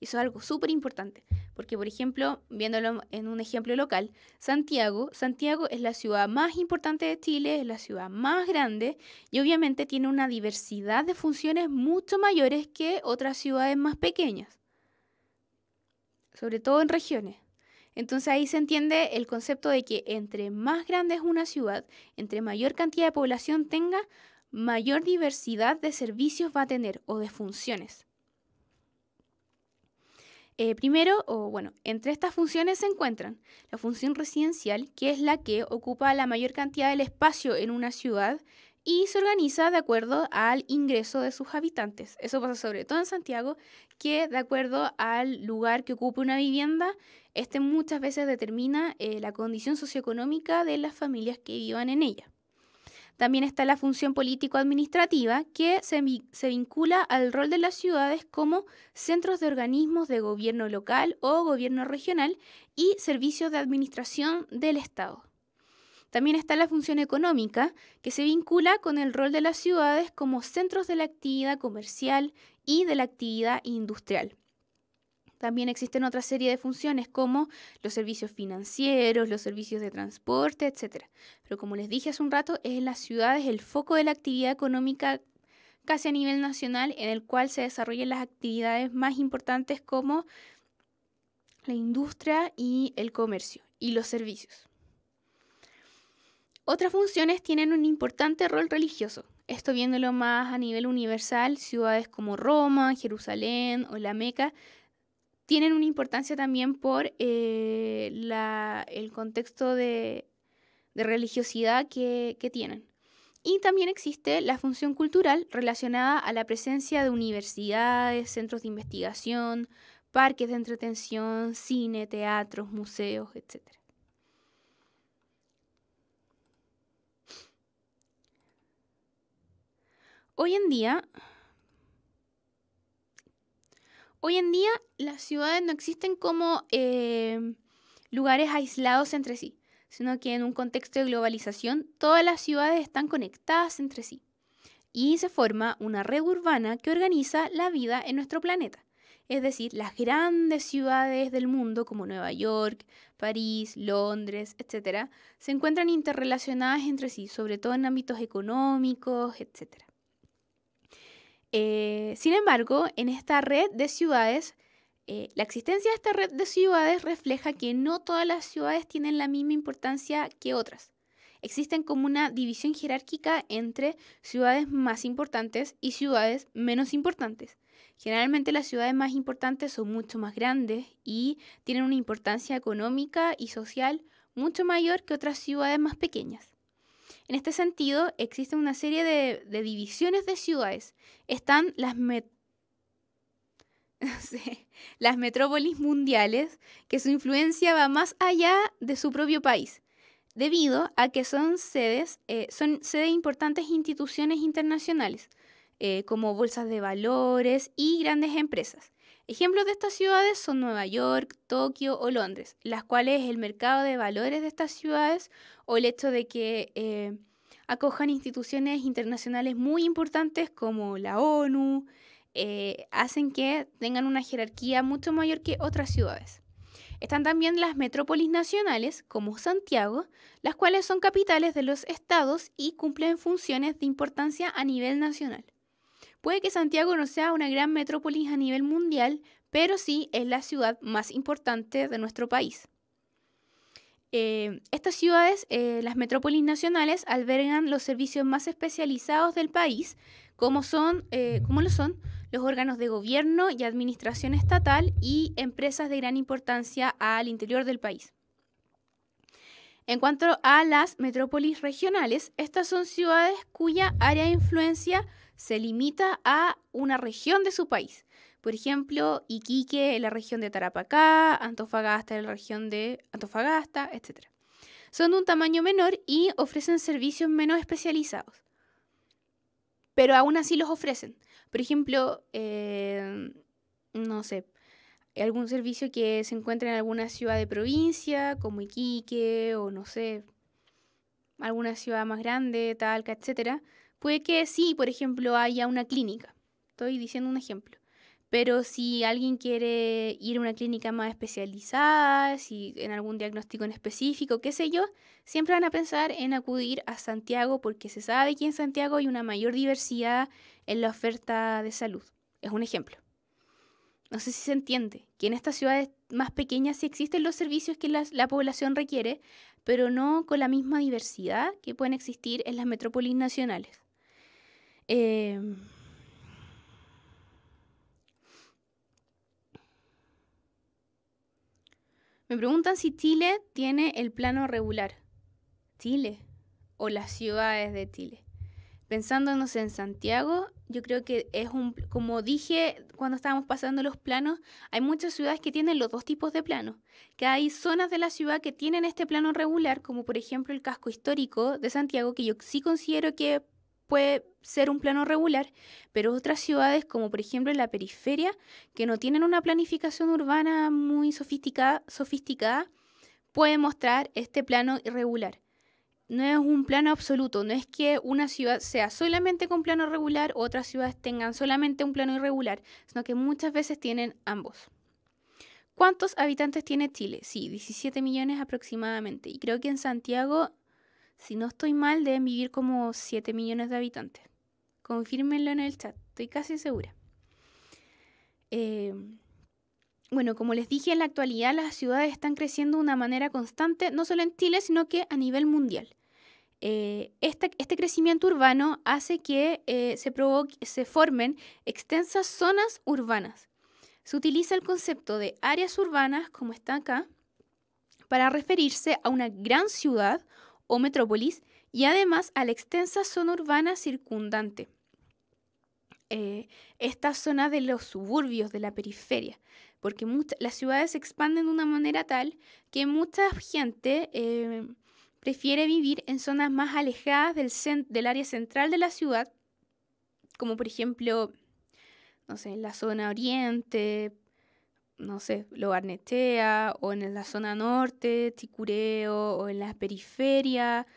Speaker 1: Y eso es algo súper importante, porque por ejemplo, viéndolo en un ejemplo local, Santiago es la ciudad más importante de Chile, es la ciudad más grande y obviamente tiene una diversidad de funciones mucho mayores que otras ciudades más pequeñas, sobre todo en regiones. Entonces ahí se entiende el concepto de que entre más grande es una ciudad, entre mayor cantidad de población tenga, mayor diversidad de servicios va a tener o de funciones. Entre estas funciones se encuentran la función residencial, que es la que ocupa la mayor cantidad del espacio en una ciudad y se organiza de acuerdo al ingreso de sus habitantes. Eso pasa sobre todo en Santiago, que de acuerdo al lugar que ocupe una vivienda, este muchas veces determina la condición socioeconómica de las familias que vivan en ella. También está la función político-administrativa, que se vincula al rol de las ciudades como centros de organismos de gobierno local o gobierno regional y servicios de administración del Estado. También está la función económica, que se vincula con el rol de las ciudades como centros de la actividad comercial y de la actividad industrial. También existen otra serie de funciones como los servicios financieros, los servicios de transporte, etc. Pero como les dije hace un rato, es en las ciudades el foco de la actividad económica casi a nivel nacional, en el cual se desarrollan las actividades más importantes como la industria y el comercio y los servicios. Otras funciones tienen un importante rol religioso. Esto viéndolo más a nivel universal, ciudades como Roma, Jerusalén o la Meca tienen una importancia también por el contexto de religiosidad que tienen. Y también existe la función cultural relacionada a la presencia de universidades, centros de investigación, parques de entretención, cine, teatros, museos, etc. Hoy en día las ciudades no existen como lugares aislados entre sí, sino que en un contexto de globalización todas las ciudades están conectadas entre sí y se forma una red urbana que organiza la vida en nuestro planeta. Es decir, las grandes ciudades del mundo como Nueva York, París, Londres, etc., se encuentran interrelacionadas entre sí, sobre todo en ámbitos económicos, etc. Sin embargo, en esta red de ciudades, la existencia de esta red de ciudades refleja que no todas las ciudades tienen la misma importancia que otras. Existen como una división jerárquica entre ciudades más importantes y ciudades menos importantes. Generalmente las ciudades más importantes son mucho más grandes y tienen una importancia económica y social mucho mayor que otras ciudades más pequeñas. En este sentido, existe una serie de divisiones de ciudades. Están las metrópolis mundiales, que su influencia va más allá de su propio país, debido a que son sede de importantes instituciones internacionales, como bolsas de valores y grandes empresas. Ejemplos de estas ciudades son Nueva York, Tokio o Londres, las cuales el mercado de valores de estas ciudades o el hecho de que acojan instituciones internacionales muy importantes como la ONU, hacen que tengan una jerarquía mucho mayor que otras ciudades. Están también las metrópolis nacionales, como Santiago, las cuales son capitales de los estados y cumplen funciones de importancia a nivel nacional. Puede que Santiago no sea una gran metrópolis a nivel mundial, pero sí es la ciudad más importante de nuestro país. Estas ciudades, las metrópolis nacionales, albergan los servicios más especializados del país, como lo son los órganos de gobierno y administración estatal y empresas de gran importancia al interior del país. En cuanto a las metrópolis regionales, estas son ciudades cuya área de influencia se limita a una región de su país. Por ejemplo, Iquique en la región de Tarapacá, Antofagasta en la región de Antofagasta, etc. Son de un tamaño menor y ofrecen servicios menos especializados, pero aún así los ofrecen. Por ejemplo, no sé, algún servicio que se encuentra en alguna ciudad de provincia, como Iquique, o no sé, alguna ciudad más grande, Talca, etc. Puede que sí, por ejemplo, haya una clínica. Estoy diciendo un ejemplo. Pero si alguien quiere ir a una clínica más especializada, si en algún diagnóstico en específico, qué sé yo, siempre van a pensar en acudir a Santiago porque se sabe que en Santiago hay una mayor diversidad en la oferta de salud. Es un ejemplo. No sé si se entiende que en estas ciudades más pequeñas sí existen los servicios que la población requiere, pero no con la misma diversidad que pueden existir en las metrópolis nacionales. Me preguntan si Chile tiene el plano regular. Chile o las ciudades de Chile. Pensándonos en Santiago, yo creo que como dije cuando estábamos pasando los planos, hay muchas ciudades que tienen los dos tipos de planos. Que hay zonas de la ciudad que tienen este plano regular, como por ejemplo el casco histórico de Santiago, que yo sí considero que puede ser un plano regular, pero otras ciudades, como por ejemplo en la periferia, que no tienen una planificación urbana muy sofisticada, pueden mostrar este plano irregular. no es un plano absoluto, no es que una ciudad sea solamente con plano regular, otras ciudades tengan solamente un plano irregular, sino que muchas veces tienen ambos. ¿Cuántos habitantes tiene Chile? Sí, 17 millones aproximadamente. Y creo que en Santiago, si no estoy mal, deben vivir como 7 millones de habitantes. Confírmenlo en el chat, estoy casi segura. Bueno, como les dije, en la actualidad las ciudades están creciendo de una manera constante, no solo en Chile, sino que a nivel mundial. Este crecimiento urbano hace que se formen extensas zonas urbanas. Se utiliza el concepto de áreas urbanas, como está acá, para referirse a una gran ciudad o metrópolis y además a la extensa zona urbana circundante. Esta zona de los suburbios, de la periferia, porque las ciudades se expanden de una manera tal que mucha gente prefiere vivir en zonas más alejadas del área central de la ciudad, como por ejemplo, no sé, en la zona oriente, no sé, Lo Barnechea, o en la zona norte, Chicureo, o en la periferia,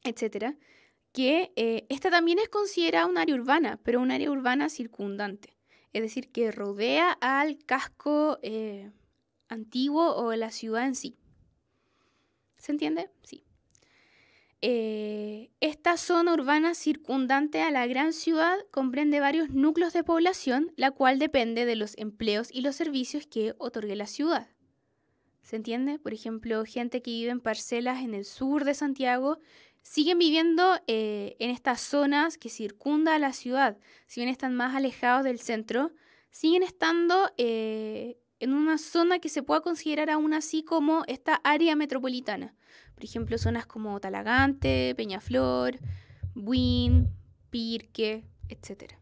Speaker 1: etcétera. Que esta también es considerada un área urbana, pero un área urbana circundante. Es decir, que rodea al casco antiguo o la ciudad en sí. ¿Se entiende? Sí. Esta zona urbana circundante a la gran ciudad comprende varios núcleos de población, la cual depende de los empleos y los servicios que otorgue la ciudad. ¿Se entiende? Por ejemplo, gente que vive en parcelas en el sur de Santiago siguen viviendo en estas zonas que circunda a la ciudad. Si bien están más alejados del centro, siguen estando en una zona que se pueda considerar aún así como esta área metropolitana. Por ejemplo, zonas como Talagante, Peñaflor, Buin, Pirque, etc.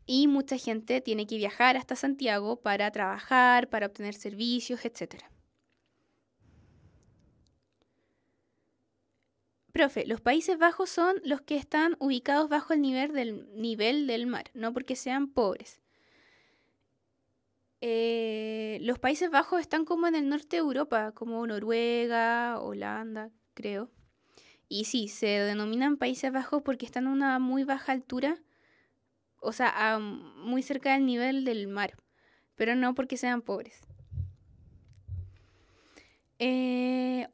Speaker 1: Y mucha gente tiene que viajar hasta Santiago para trabajar, para obtener servicios, etc. Profe, los Países Bajos son los que están ubicados bajo el nivel del mar, no porque sean pobres. Los Países Bajos están como en el norte de Europa, como Noruega, Holanda, creo. Y sí, se denominan Países Bajos porque están a una muy baja altura, o sea, muy cerca del nivel del mar, pero no porque sean pobres.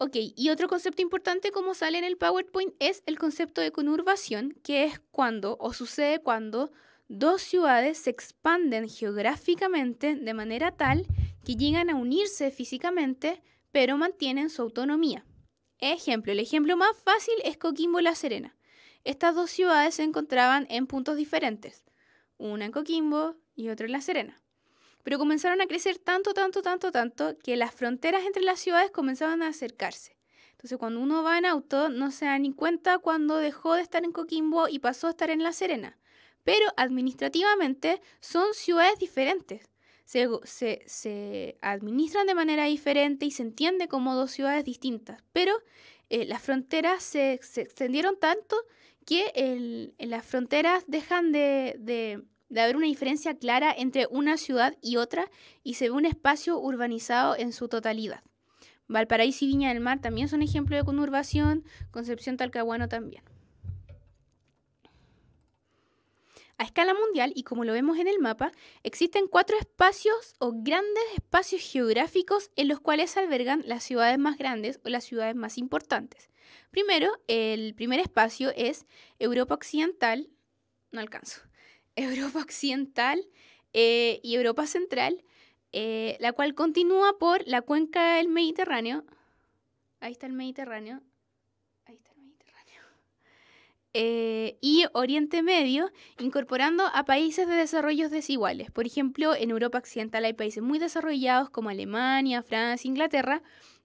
Speaker 1: Ok, y otro concepto importante como sale en el PowerPoint es el concepto de conurbación, que es cuando o sucede cuando dos ciudades se expanden geográficamente de manera tal que llegan a unirse físicamente, pero mantienen su autonomía. Ejemplo, el ejemplo más fácil es Coquimbo y La Serena. Estas dos ciudades se encontraban en puntos diferentes, una en Coquimbo y otra en La Serena. Pero comenzaron a crecer tanto, que las fronteras entre las ciudades comenzaban a acercarse. Entonces, cuando uno va en auto, no se da ni cuenta cuando dejó de estar en Coquimbo y pasó a estar en La Serena. Pero administrativamente son ciudades diferentes. Se administran de manera diferente y se entiende como dos ciudades distintas. Pero las fronteras se extendieron tanto que las fronteras dejan de haber una diferencia clara entre una ciudad y otra y se ve un espacio urbanizado en su totalidad. Valparaíso y Viña del Mar también son ejemplos de conurbación, Concepción, Talcahuano también. A escala mundial, y como lo vemos en el mapa, existen 4 espacios o grandes espacios geográficos en los cuales se albergan las ciudades más grandes o las ciudades más importantes. Primero, el primer espacio es Europa Occidental, no alcanzo, Europa Occidental y Europa Central, la cual continúa por la cuenca del Mediterráneo. Ahí está el Mediterráneo. Y Oriente Medio, incorporando a países de desarrollos desiguales. Por ejemplo, en Europa Occidental hay países muy desarrollados como Alemania, Francia, Inglaterra,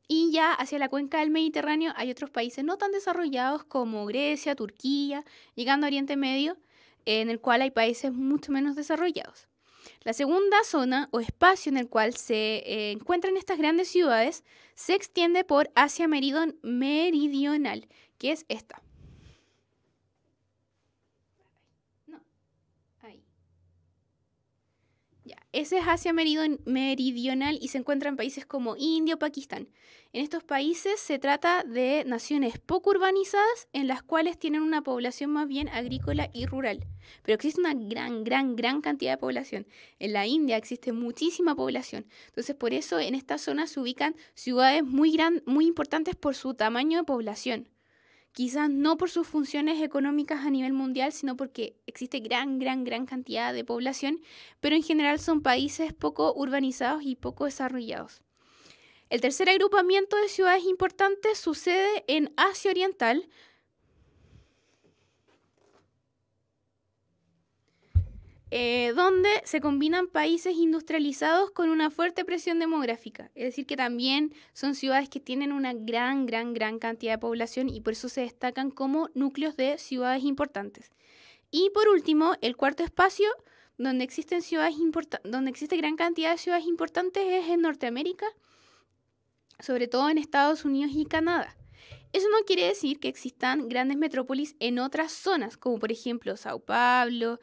Speaker 1: y ya hacia la cuenca del Mediterráneo hay otros países no tan desarrollados como Grecia, Turquía, llegando a Oriente Medio, en el cual hay países mucho menos desarrollados. La segunda zona o espacio en el cual se encuentran estas grandes ciudades se extiende por Asia Meridional, que es esta. ese es Asia meridional y se encuentra en países como India o Pakistán. En estos países se trata de naciones poco urbanizadas en las cuales tienen una población más bien agrícola y rural. Pero existe una gran cantidad de población. En la India existe muchísima población. Entonces, por eso en esta zona se ubican ciudades muy importantes por su tamaño de población. Quizás no por sus funciones económicas a nivel mundial, sino porque existe gran cantidad de población, pero en general son países poco urbanizados y poco desarrollados. El tercer agrupamiento de ciudades importantes sucede en Asia Oriental, donde se combinan países industrializados con una fuerte presión demográfica. Es decir, que también son ciudades que tienen una gran cantidad de población y por eso se destacan como núcleos de ciudades importantes. Y por último, el cuarto espacio donde existe gran cantidad de ciudades importantes es en Norteamérica, sobre todo en Estados Unidos y Canadá. Eso no quiere decir que existan grandes metrópolis en otras zonas, como por ejemplo Sao Paulo,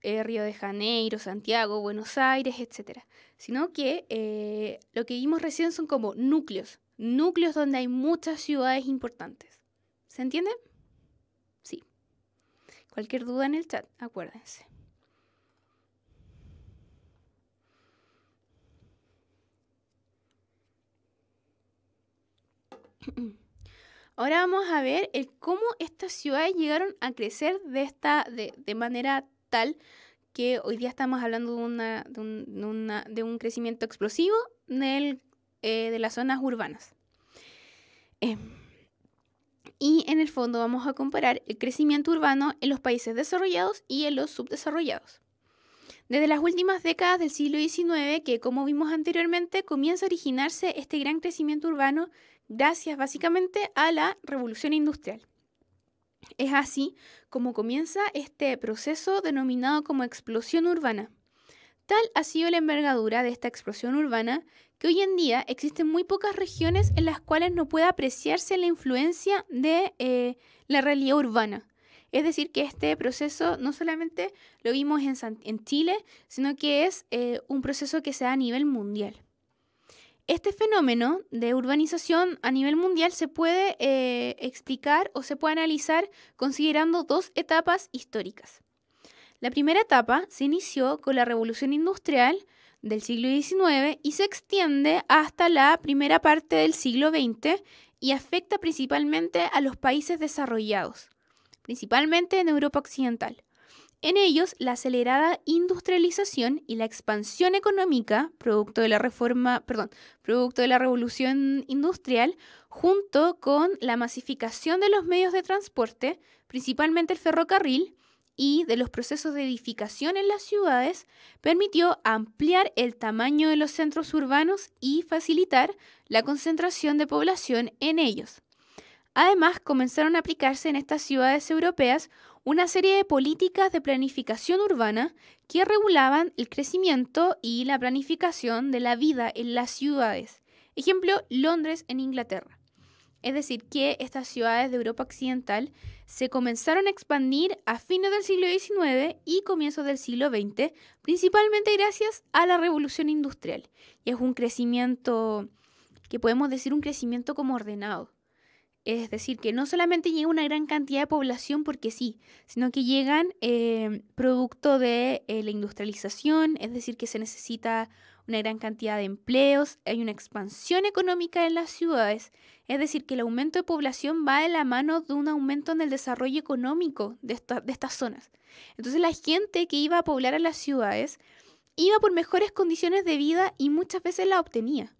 Speaker 1: Río de Janeiro, Santiago, Buenos Aires, etc. Sino que lo que vimos recién son como núcleos donde hay muchas ciudades importantes. ¿Se entiende? Sí. Cualquier duda en el chat, acuérdense. Ahora vamos a ver cómo estas ciudades llegaron a crecer de manera tal que hoy día estamos hablando de un crecimiento explosivo de las zonas urbanas. Y en el fondo vamos a comparar el crecimiento urbano en los países desarrollados y en los subdesarrollados. Desde las últimas décadas del siglo XIX, que como vimos anteriormente, comienza a originarse este gran crecimiento urbano gracias básicamente a la revolución industrial. Es así como comienza este proceso denominado como explosión urbana. Tal ha sido la envergadura de esta explosión urbana que hoy en día existen muy pocas regiones en las cuales no pueda apreciarse la influencia de la realidad urbana. Es decir, que este proceso no solamente lo vimos en Chile, sino que es un proceso que se da a nivel mundial. Este fenómeno de urbanización a nivel mundial se puede explicar o se puede analizar considerando dos etapas históricas. La primera etapa se inició con la Revolución Industrial del siglo XIX y se extiende hasta la primera parte del siglo XX y afecta principalmente a los países desarrollados, principalmente en Europa Occidental. En ellos, la acelerada industrialización y la expansión económica, producto de la revolución industrial, junto con la masificación de los medios de transporte, principalmente el ferrocarril, y de los procesos de edificación en las ciudades, permitió ampliar el tamaño de los centros urbanos y facilitar la concentración de población en ellos. Además, comenzaron a aplicarse en estas ciudades europeas una serie de políticas de planificación urbana que regulaban el crecimiento y la planificación de la vida en las ciudades. Ejemplo, Londres en Inglaterra. Es decir, que estas ciudades de Europa Occidental se comenzaron a expandir a fines del siglo XIX y comienzos del siglo XX, principalmente gracias a la Revolución Industrial. Y es un crecimiento que podemos decir un crecimiento como ordenado. Es decir, que no solamente llega una gran cantidad de población porque sí, sino que llegan producto de la industrialización, es decir, que se necesita una gran cantidad de empleos, hay una expansión económica en las ciudades, es decir, que el aumento de población va de la mano de un aumento en el desarrollo económico de estas zonas. Entonces la gente que iba a poblar a las ciudades iba por mejores condiciones de vida y muchas veces la obtenía,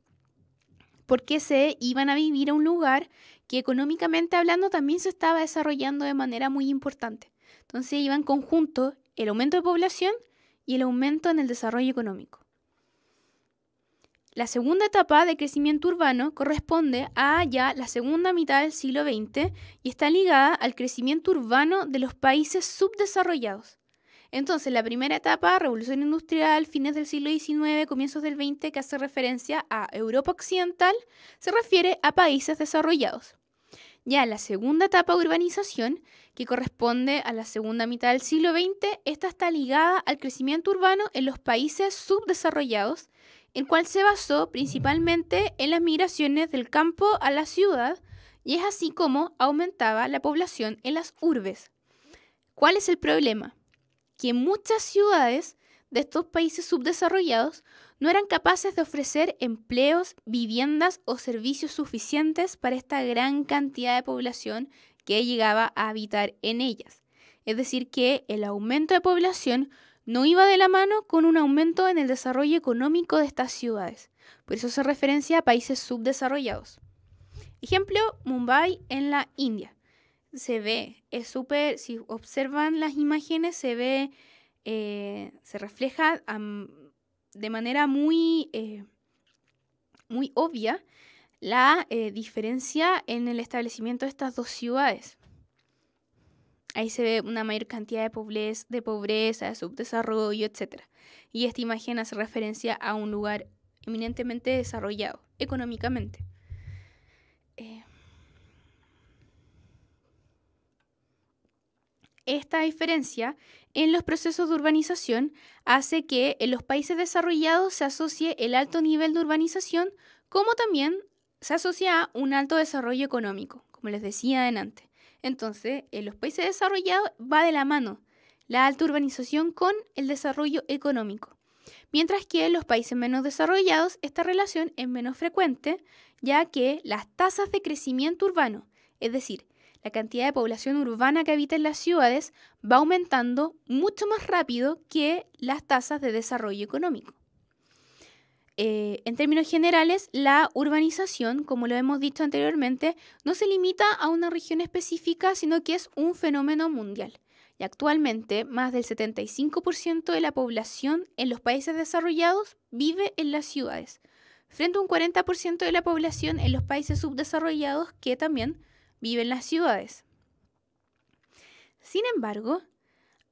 Speaker 1: porque se iban a vivir a un lugar que económicamente hablando también se estaba desarrollando de manera muy importante. Entonces iba en conjunto el aumento de población y el aumento en el desarrollo económico. La segunda etapa de crecimiento urbano corresponde a ya la segunda mitad del siglo XX y está ligada al crecimiento urbano de los países subdesarrollados. Entonces, la primera etapa, revolución industrial, fines del siglo XIX, comienzos del XX, que hace referencia a Europa Occidental, se refiere a países desarrollados. Ya la segunda etapa de urbanización, que corresponde a la segunda mitad del siglo XX, esta está ligada al crecimiento urbano en los países subdesarrollados, el cual se basó principalmente en las migraciones del campo a la ciudad, y es así como aumentaba la población en las urbes. ¿Cuál es el problema? Que muchas ciudades de estos países subdesarrollados no eran capaces de ofrecer empleos, viviendas o servicios suficientes para esta gran cantidad de población que llegaba a habitar en ellas. Es decir, que el aumento de población no iba de la mano con un aumento en el desarrollo económico de estas ciudades. Por eso se referencia a países subdesarrollados. Ejemplo, Mumbai en la India. Se ve, es súper, si observan las imágenes, se ve, se refleja de manera muy obvia la diferencia en el establecimiento de estas dos ciudades. Ahí se ve una mayor cantidad de pobreza, de subdesarrollo, etc. Y esta imagen hace referencia a un lugar eminentemente desarrollado económicamente. Esta diferencia en los procesos de urbanización hace que en los países desarrollados se asocie el alto nivel de urbanización como también se asocia a un alto desarrollo económico, como les decía antes. Entonces, en los países desarrollados va de la mano la alta urbanización con el desarrollo económico. Mientras que en los países menos desarrollados esta relación es menos frecuente, ya que las tasas de crecimiento urbano, es decir, la cantidad de población urbana que habita en las ciudades, va aumentando mucho más rápido que las tasas de desarrollo económico. En términos generales, la urbanización, como lo hemos dicho anteriormente, no se limita a una región específica, sino que es un fenómeno mundial. Y actualmente, más del 75% de la población en los países desarrollados vive en las ciudades, frente a un 40% de la población en los países subdesarrollados que también vive en las ciudades. Sin embargo,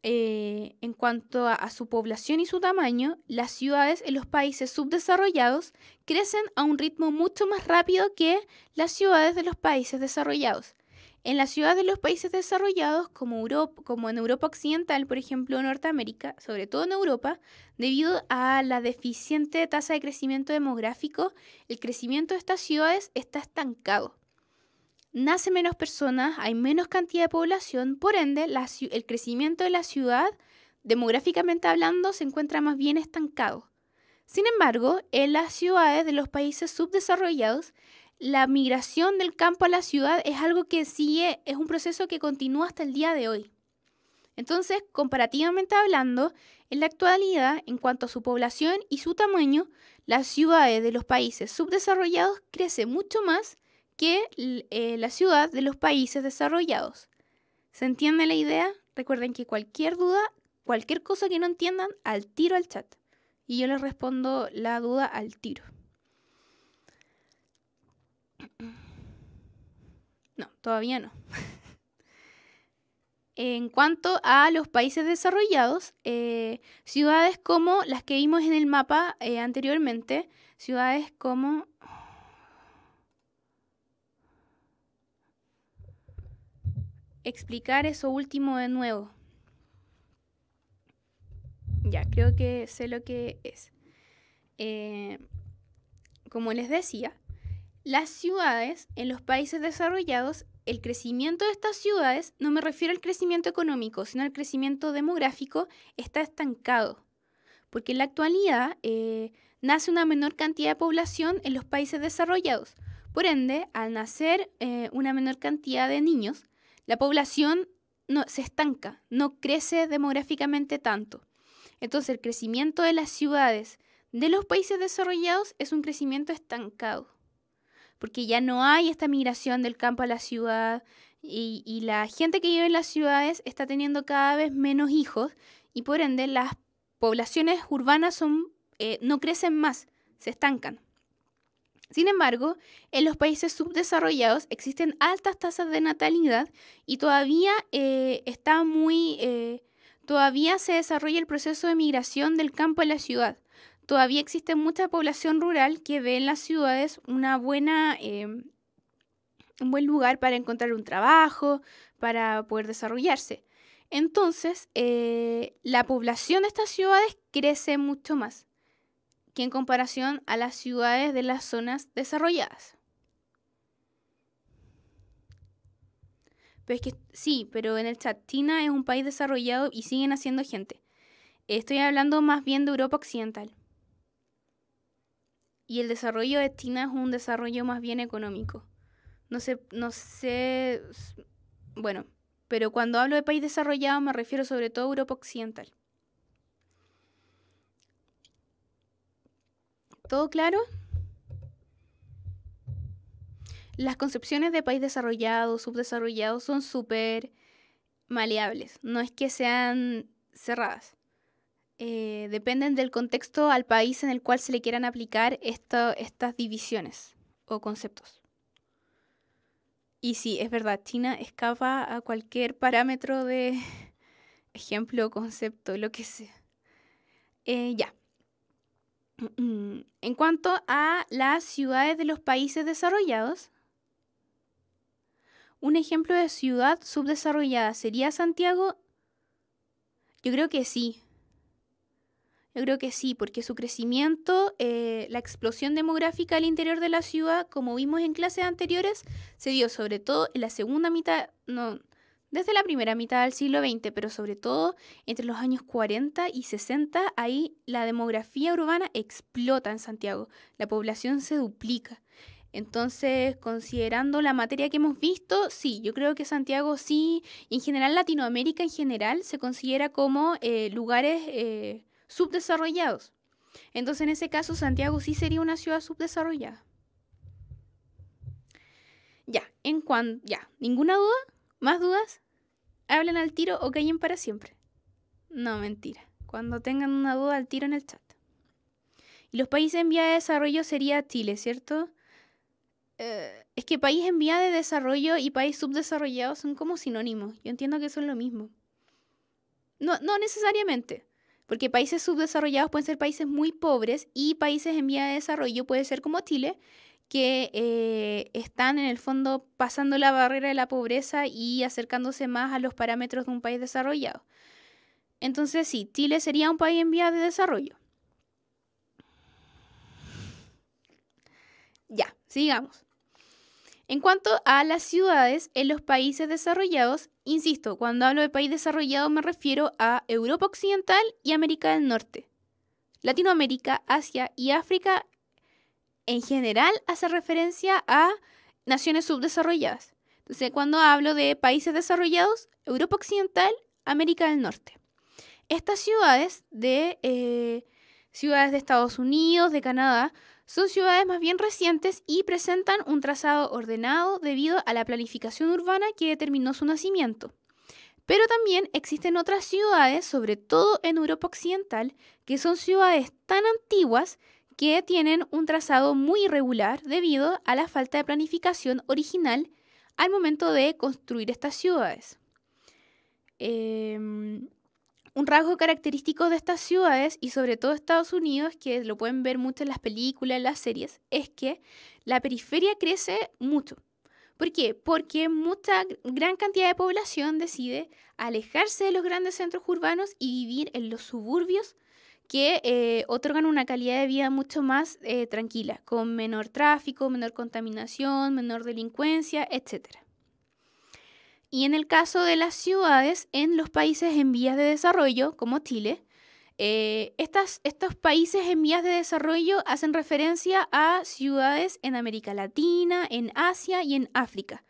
Speaker 1: en cuanto a su población y su tamaño, las ciudades en los países subdesarrollados crecen a un ritmo mucho más rápido que las ciudades de los países desarrollados. En las ciudades de los países desarrollados, como en Europa Occidental, por ejemplo, en Norteamérica, sobre todo en Europa, debido a la deficiente tasa de crecimiento demográfico, el crecimiento de estas ciudades está estancado. Nace menos personas, hay menos cantidad de población, por ende, el crecimiento de la ciudad, demográficamente hablando, se encuentra más bien estancado. Sin embargo, en las ciudades de los países subdesarrollados, la migración del campo a la ciudad es algo que sigue, es un proceso que continúa hasta el día de hoy. Entonces, comparativamente hablando, en la actualidad, en cuanto a su población y su tamaño, las ciudades de los países subdesarrollados crecen mucho más que la ciudad de los países desarrollados. ¿Se entiende la idea? Recuerden que cualquier duda, cualquier cosa que no entiendan, al tiro al chat. Y yo les respondo la duda al tiro. No, todavía no. En cuanto a los países desarrollados, ciudades como las que vimos en el mapa anteriormente, ciudades como... Explicar eso último de nuevo. Ya, creo que sé lo que es. Como les decía, las ciudades en los países desarrollados, el crecimiento de estas ciudades, no me refiero al crecimiento económico, sino al crecimiento demográfico, está estancado. Porque en la actualidad nace una menor cantidad de población en los países desarrollados. Por ende, al nacer una menor cantidad de niños, la población se estanca, no crece demográficamente tanto. Entonces, el crecimiento de las ciudades de los países desarrollados es un crecimiento estancado, porque ya no hay esta migración del campo a la ciudad y la gente que vive en las ciudades está teniendo cada vez menos hijos y por ende las poblaciones urbanas no crecen más, se estancan. Sin embargo, en los países subdesarrollados existen altas tasas de natalidad y todavía todavía se desarrolla el proceso de migración del campo a la ciudad. Todavía existe mucha población rural que ve en las ciudades una buena un buen lugar para encontrar un trabajo, para poder desarrollarse. Entonces, la población de estas ciudades crece mucho más que en comparación a las ciudades de las zonas desarrolladas. Pero es que sí, pero en el chat, China es un país desarrollado y siguen haciendo gente. Estoy hablando más bien de Europa Occidental. Y el desarrollo de China es un desarrollo más bien económico. No sé, bueno, pero cuando hablo de país desarrollado me refiero sobre todo a Europa Occidental. ¿Todo claro? Las concepciones de país desarrollado, subdesarrollado son súper maleables. No es que sean cerradas. Dependen del contexto al país en el cual se le quieran aplicar estas divisiones o conceptos. Y sí, es verdad, China escapa a cualquier parámetro de ejemplo, concepto, lo que sea. Ya. En cuanto a las ciudades de los países desarrollados, un ejemplo de ciudad subdesarrollada sería Santiago. Yo creo que sí. Porque su crecimiento, la explosión demográfica al interior de la ciudad, como vimos en clases anteriores, se dio sobre todo en la segunda mitad, no, desde la primera mitad del siglo XX, pero sobre todo entre los años 40 y 60, ahí la demografía urbana explota en Santiago, la población se duplica. Entonces, considerando la materia que hemos visto, sí, yo creo que Santiago sí, y en general Latinoamérica en general se considera como lugares subdesarrollados. Entonces, en ese caso, Santiago sí sería una ciudad subdesarrollada. Ya, ¿ninguna duda? ¿Más dudas? ¿Hablan al tiro o callen para siempre? No, mentira. Cuando tengan una duda, al tiro en el chat. Y los países en vía de desarrollo sería Chile, ¿cierto? Es que país en vía de desarrollo y país subdesarrollado son como sinónimos. Yo entiendo que son lo mismo. No necesariamente. Porque países subdesarrollados pueden ser países muy pobres y países en vía de desarrollo puede ser como Chile, que están en el fondo pasando la barrera de la pobreza y acercándose más a los parámetros de un país desarrollado. Entonces sí, Chile sería un país en vía de desarrollo. Ya, sigamos. En cuanto a las ciudades en los países desarrollados, insisto, cuando hablo de país desarrollado me refiero a Europa Occidental y América del Norte. Latinoamérica, Asia y África en general hace referencia a naciones subdesarrolladas. Entonces, cuando hablo de países desarrollados, Europa Occidental, América del Norte. Estas ciudades de Estados Unidos, de Canadá, son ciudades más bien recientes y presentan un trazado ordenado debido a la planificación urbana que determinó su nacimiento. Pero también existen otras ciudades, sobre todo en Europa Occidental, que son ciudades tan antiguas que tienen un trazado muy irregular debido a la falta de planificación original al momento de construir estas ciudades. Un rasgo característico de estas ciudades, y sobre todo Estados Unidos, que lo pueden ver mucho en las películas, en las series, es que la periferia crece mucho. ¿Por qué? Porque gran cantidad de población decide alejarse de los grandes centros urbanos y vivir en los suburbios que otorgan una calidad de vida mucho más tranquila, con menor tráfico, menor contaminación, menor delincuencia, etc. Y en el caso de las ciudades en los países en vías de desarrollo, como Chile, estos países en vías de desarrollo hacen referencia a ciudades en América Latina, en Asia y en África.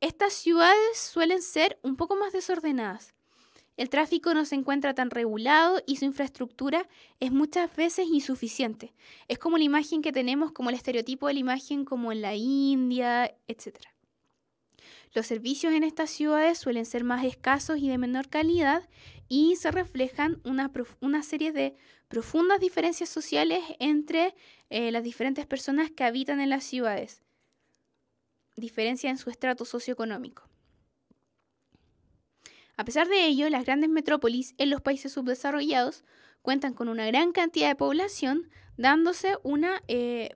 Speaker 1: Estas ciudades suelen ser un poco más desordenadas. El tráfico no se encuentra tan regulado y su infraestructura es muchas veces insuficiente. Es como la imagen que tenemos, como el estereotipo de la imagen como en la India, etc. Los servicios en estas ciudades suelen ser más escasos y de menor calidad y se reflejan una serie de profundas diferencias sociales entre las diferentes personas que habitan en las ciudades. Diferencia en su estrato socioeconómico. A pesar de ello, las grandes metrópolis en los países subdesarrollados cuentan con una gran cantidad de población, dándose una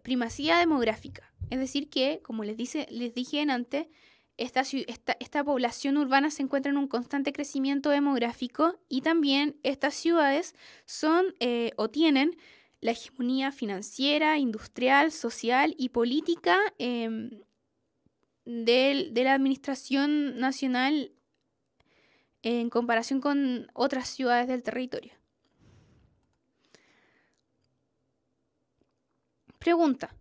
Speaker 1: primacía demográfica. Es decir que, como les dije antes, esta población urbana se encuentra en un constante crecimiento demográfico y también estas ciudades son o tienen la hegemonía financiera, industrial, social y política de la administración nacional en comparación con otras ciudades del territorio. Pregunta.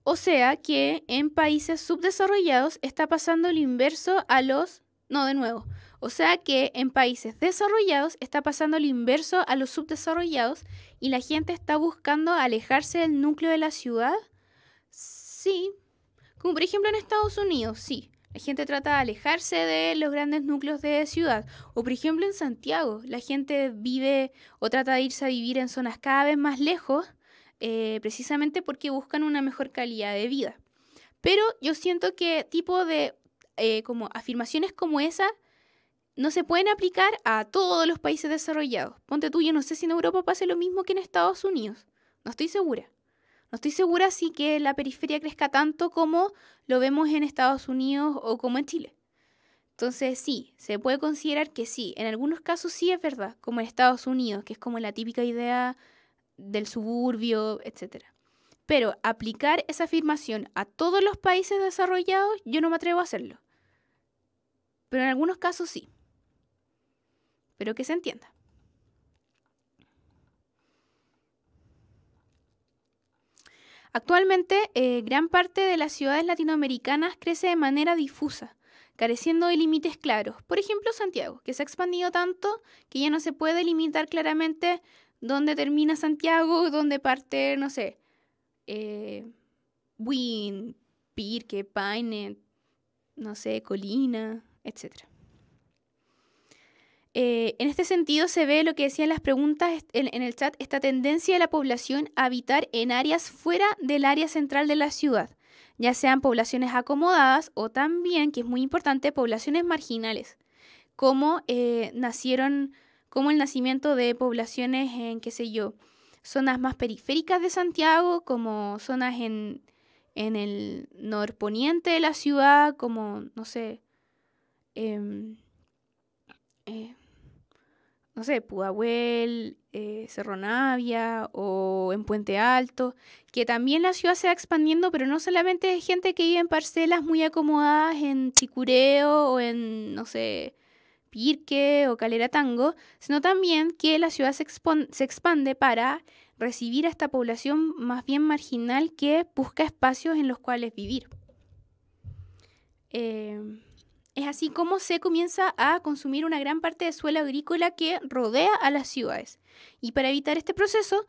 Speaker 1: O sea que en países subdesarrollados está pasando lo inverso a los... No, de nuevo. O sea que en países desarrollados está pasando lo inverso a los subdesarrollados y la gente está buscando alejarse del núcleo de la ciudad. Sí. Como por ejemplo en Estados Unidos, sí. La gente trata de alejarse de los grandes núcleos de ciudad. O por ejemplo en Santiago, la gente vive o trata de irse a vivir en zonas cada vez más lejos. Precisamente porque buscan una mejor calidad de vida. Pero yo siento que tipo de como afirmaciones como esa no se pueden aplicar a todos los países desarrollados. Ponte tú, yo no sé si en Europa pase lo mismo que en Estados Unidos. No estoy segura. No estoy segura si que la periferia crezca tanto como lo vemos en Estados Unidos o como en Chile. Entonces sí, se puede considerar que sí. En algunos casos sí es verdad, como en Estados Unidos, que es como la típica idea del suburbio, etc. Pero aplicar esa afirmación a todos los países desarrollados, yo no me atrevo a hacerlo. Pero en algunos casos sí. Pero que se entienda. Actualmente, gran parte de las ciudades latinoamericanas crece de manera difusa, careciendo de límites claros. Por ejemplo, Santiago, que se ha expandido tanto que ya no se puede delimitar claramente dónde termina Santiago, dónde parte, no sé, Buin, Pirque, Paine, no sé, Colina, etc. En este sentido se ve lo que decían las preguntas en el chat, esta tendencia de la población a habitar en áreas fuera del área central de la ciudad, ya sean poblaciones acomodadas o también, que es muy importante, poblaciones marginales, como como el nacimiento de poblaciones en, qué sé yo, zonas más periféricas de Santiago, como zonas en el norponiente de la ciudad, como, no sé, Pudahuel, Cerro Navia o en Puente Alto, que también la ciudad se va expandiendo, pero no solamente de gente que vive en parcelas muy acomodadas en Chicureo o en, no sé, Pirque o Calera Tango, sino también que la ciudad se expande para recibir a esta población más bien marginal que busca espacios en los cuales vivir. Es así como se comienza a consumir una gran parte de suelo agrícola que rodea a las ciudades. Y para evitar este proceso,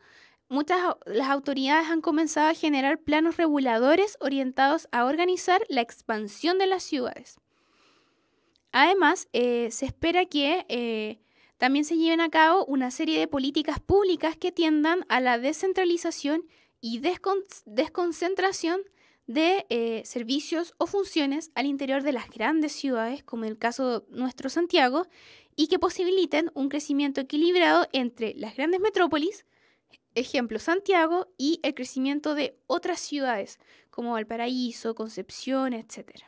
Speaker 1: las autoridades han comenzado a generar planos reguladores orientados a organizar la expansión de las ciudades. Además, se espera que también se lleven a cabo una serie de políticas públicas que tiendan a la descentralización y desconcentración de servicios o funciones al interior de las grandes ciudades, como en el caso nuestro Santiago, y que posibiliten un crecimiento equilibrado entre las grandes metrópolis, ejemplo Santiago, y el crecimiento de otras ciudades, como Valparaíso, Concepción, etc.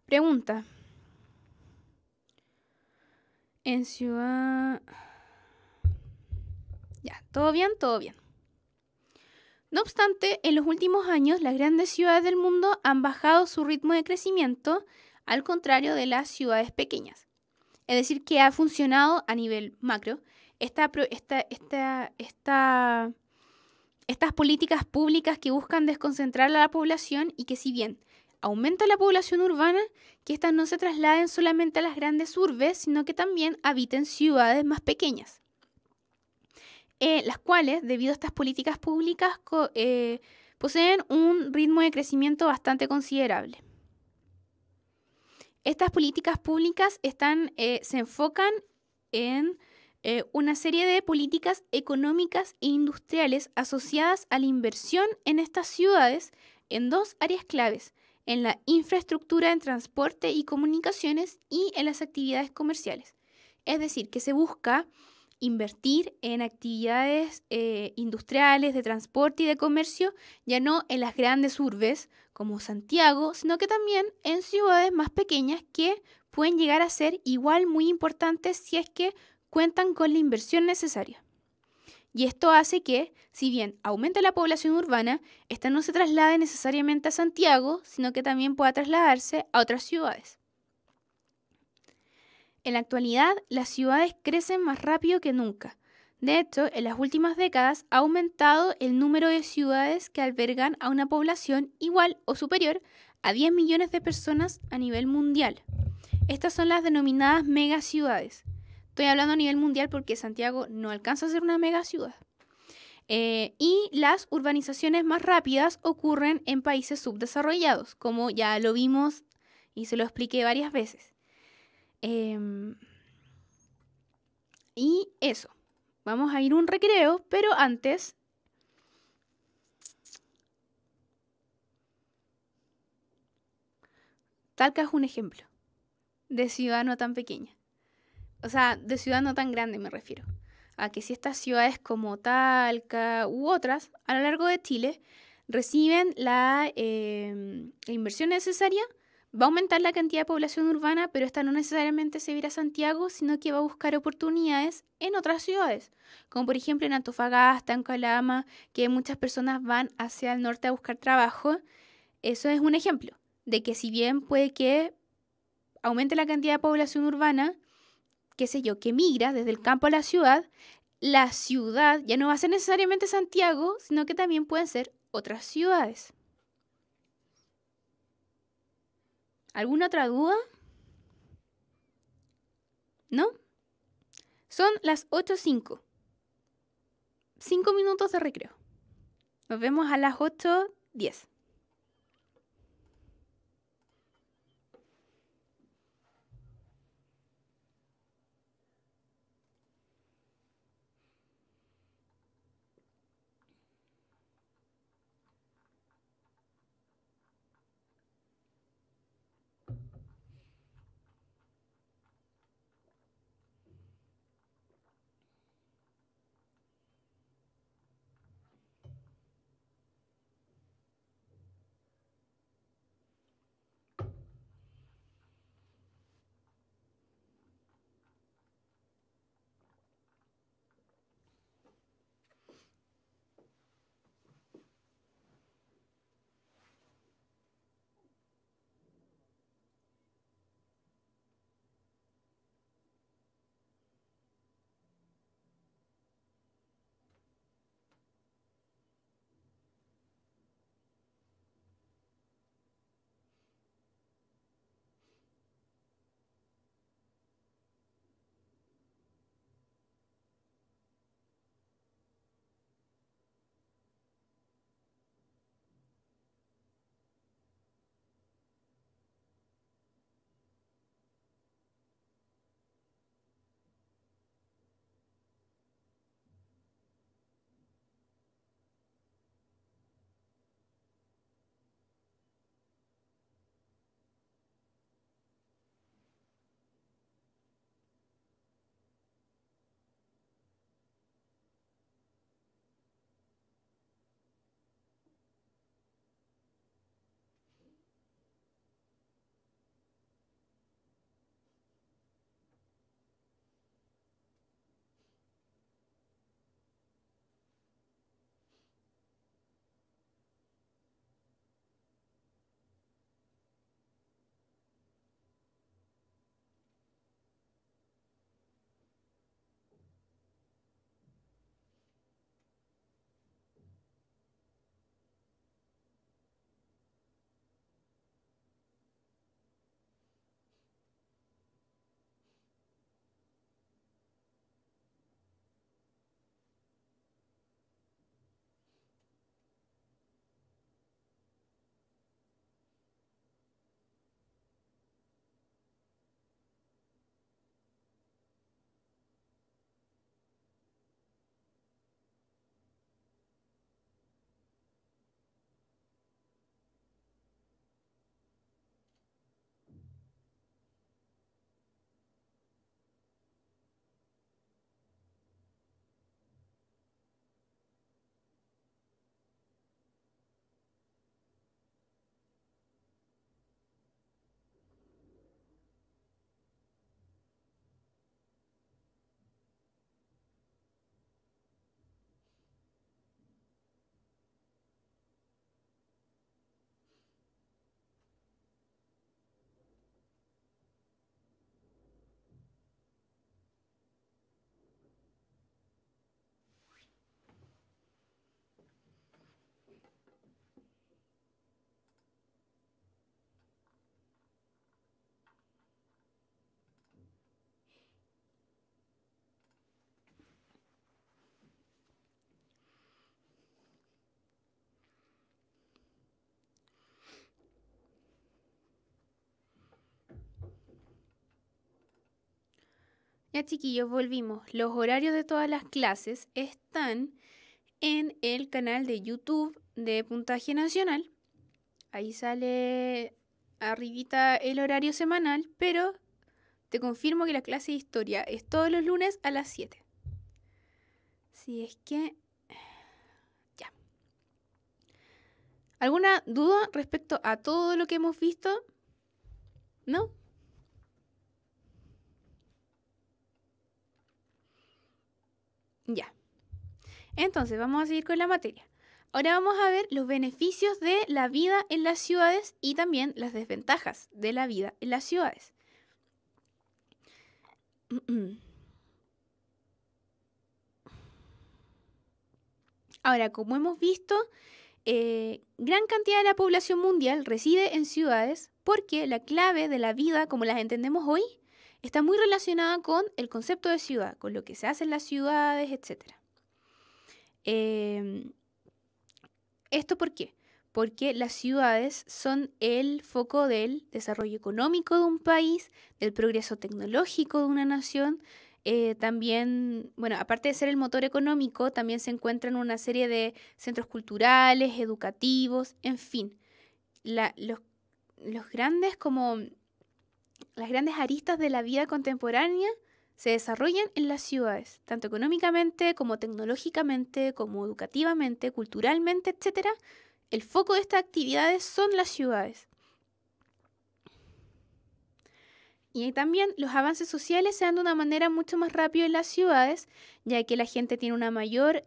Speaker 1: Pregunta. En ciudad... Ya, ¿todo bien? Todo bien. No obstante, en los últimos años las grandes ciudades del mundo han bajado su ritmo de crecimiento, al contrario de las ciudades pequeñas. Es decir, que ha funcionado a nivel macro estas políticas públicas que buscan desconcentrar a la población y que si bien aumenta la población urbana, que éstas no se trasladen solamente a las grandes urbes, sino que también habiten ciudades más pequeñas. Las cuales, debido a estas políticas públicas, poseen un ritmo de crecimiento bastante considerable. Estas políticas públicas se enfocan en una serie de políticas económicas e industriales asociadas a la inversión en estas ciudades en dos áreas claves, en la infraestructura en transporte y comunicaciones y en las actividades comerciales. Es decir, que se busca invertir en actividades industriales, de transporte y de comercio, ya no en las grandes urbes como Santiago, sino que también en ciudades más pequeñas que pueden llegar a ser igual muy importantes si es que cuentan con la inversión necesaria. Y esto hace que, si bien aumente la población urbana, esta no se traslade necesariamente a Santiago, sino que también pueda trasladarse a otras ciudades. En la actualidad, las ciudades crecen más rápido que nunca. De hecho, en las últimas décadas ha aumentado el número de ciudades que albergan a una población igual o superior a 10 millones de personas a nivel mundial. Estas son las denominadas megaciudades. Estoy hablando a nivel mundial porque Santiago no alcanza a ser una megaciudad. Y las urbanizaciones más rápidas ocurren en países subdesarrollados, como ya lo vimos y se lo expliqué varias veces. Y eso, vamos a ir a un recreo, pero antes Talca es un ejemplo de ciudad no tan pequeña. O sea, de ciudad no tan grande me refiero. A que si estas ciudades como Talca u otras a lo largo de Chile reciben la inversión necesaria, va a aumentar la cantidad de población urbana, pero esta no necesariamente se va a ir a Santiago, sino que va a buscar oportunidades en otras ciudades, como por ejemplo en Antofagasta, en Calama, que muchas personas van hacia el norte a buscar trabajo. Eso es un ejemplo de que si bien puede que aumente la cantidad de población urbana, qué sé yo, que migra desde el campo a la ciudad ya no va a ser necesariamente Santiago, sino que también pueden ser otras ciudades. ¿Alguna otra duda? ¿No? Son las 8:05. 5 minutos de recreo. Nos vemos a las 8:10. Ya, chiquillos, volvimos. Los horarios de todas las clases están en el canal de YouTube de Puntaje Nacional. Ahí sale arribita el horario semanal, pero te confirmo que la clase de historia es todos los lunes a las 7. Si es que... ya. ¿Alguna duda respecto a todo lo que hemos visto? ¿No? Ya. Entonces, vamos a seguir con la materia. Ahora vamos a ver los beneficios de la vida en las ciudades y también las desventajas de la vida en las ciudades. Ahora, como hemos visto, gran cantidad de la población mundial reside en ciudades porque la clave de la vida, como las entendemos hoy, está muy relacionada con el concepto de ciudad, con lo que se hace en las ciudades, etc. ¿Esto por qué? Porque las ciudades son el foco del desarrollo económico de un país, del progreso tecnológico de una nación. También, bueno, aparte de ser el motor económico, también se encuentran una serie de centros culturales, educativos, en fin. Los grandes, como las grandes aristas de la vida contemporánea se desarrollan en las ciudades, tanto económicamente como tecnológicamente, como educativamente, culturalmente, etc. El foco de estas actividades son las ciudades. Y también los avances sociales se dan de una manera mucho más rápida en las ciudades, ya que la gente tiene un mayor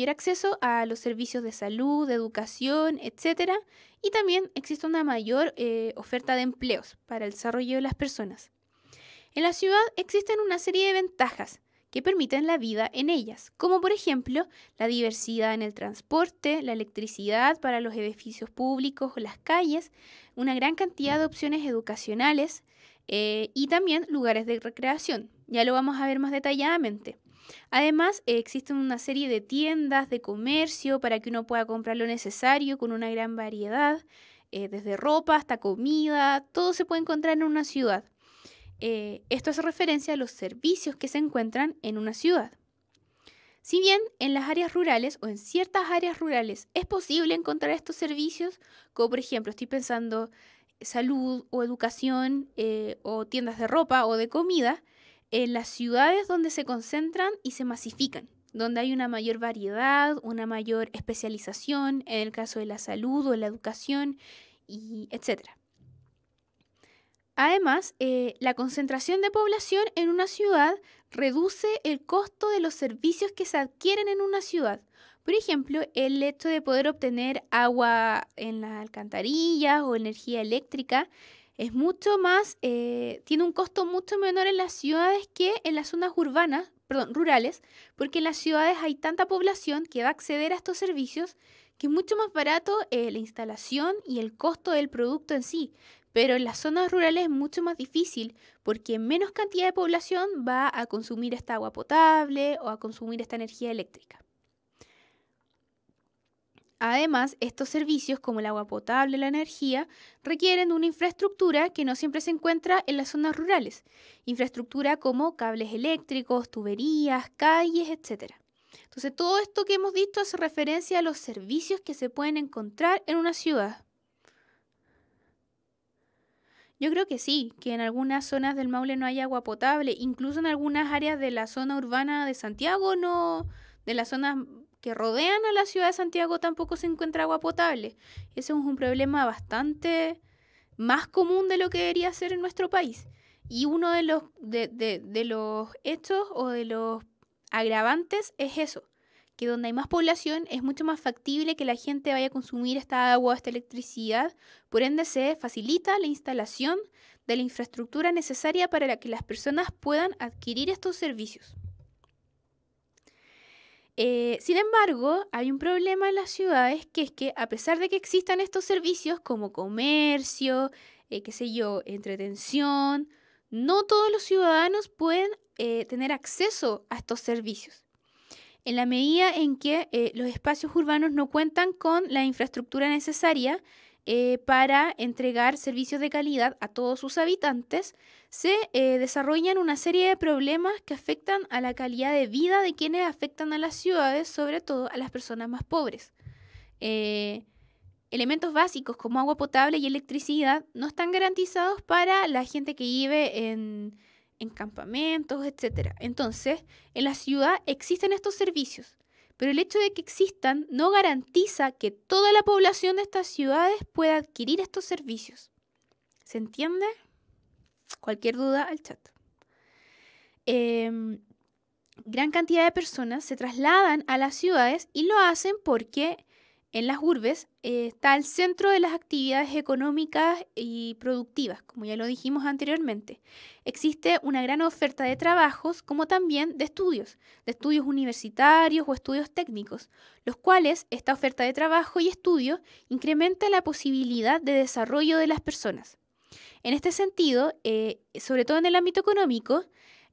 Speaker 1: acceso a los servicios de salud, de educación, etc. Y también existe una mayor oferta de empleos para el desarrollo de las personas. En la ciudad existen una serie de ventajas que permiten la vida en ellas, como por ejemplo la diversidad en el transporte, la electricidad para los edificios públicos o las calles, una gran cantidad de opciones educacionales y también lugares de recreación. Ya lo vamos a ver más detalladamente. Además, existen una serie de tiendas de comercio para que uno pueda comprar lo necesario con una gran variedad, desde ropa hasta comida, todo se puede encontrar en una ciudad. Esto hace referencia a los servicios que se encuentran en una ciudad. Si bien en las áreas rurales o en ciertas áreas rurales es posible encontrar estos servicios, como por ejemplo estoy pensando salud o educación o tiendas de ropa o de comida, en las ciudades donde se concentran y se masifican, donde hay una mayor variedad, una mayor especialización en el caso de la salud o la educación, y etc. Además, la concentración de población en una ciudad reduce el costo de los servicios que se adquieren en una ciudad. Por ejemplo, el hecho de poder obtener agua en las alcantarillas o energía eléctrica es mucho más, tiene un costo mucho menor en las ciudades que en las zonas rurales, porque en las ciudades hay tanta población que va a acceder a estos servicios que es mucho más barato la instalación y el costo del producto en sí. Pero en las zonas rurales es mucho más difícil porque menos cantidad de población va a consumir esta agua potable o a consumir esta energía eléctrica. Además, estos servicios como el agua potable y la energía requieren de una infraestructura que no siempre se encuentra en las zonas rurales. Infraestructura como cables eléctricos, tuberías, calles, etc. Entonces, todo esto que hemos dicho hace referencia a los servicios que se pueden encontrar en una ciudad. Yo creo que sí, que en algunas zonas del Maule no hay agua potable, incluso en algunas áreas de la zona urbana de Santiago, no, de las zonas que rodean a la ciudad de Santiago tampoco se encuentra agua potable. Ese es un problema bastante más común de lo que debería ser en nuestro país. Y uno de los hechos o de los agravantes es eso, que donde hay más población es mucho más factible que la gente vaya a consumir esta agua, esta electricidad, por ende se facilita la instalación de la infraestructura necesaria para que las personas puedan adquirir estos servicios. Sin embargo, hay un problema en las ciudades, que es que a pesar de que existan estos servicios como comercio, entretención, no todos los ciudadanos pueden tener acceso a estos servicios. En la medida en que los espacios urbanos no cuentan con la infraestructura necesaria para entregar servicios de calidad a todos sus habitantes, se desarrollan una serie de problemas que afectan a la calidad de vida de quienes afectan a las ciudades, sobre todo a las personas más pobres. Elementos básicos como agua potable y electricidad no están garantizados para la gente que vive en campamentos, etc. Entonces, en la ciudad existen estos servicios, pero el hecho de que existan no garantiza que toda la población de estas ciudades pueda adquirir estos servicios. ¿Se entiende? Cualquier duda al chat. Gran cantidad de personas se trasladan a las ciudades y lo hacen porque en las urbes está el centro de las actividades económicas y productivas, como ya lo dijimos anteriormente. Existe una gran oferta de trabajos como también de estudios universitarios o estudios técnicos, los cuales esta oferta de trabajo y estudio incrementa la posibilidad de desarrollo de las personas. En este sentido, sobre todo en el ámbito económico,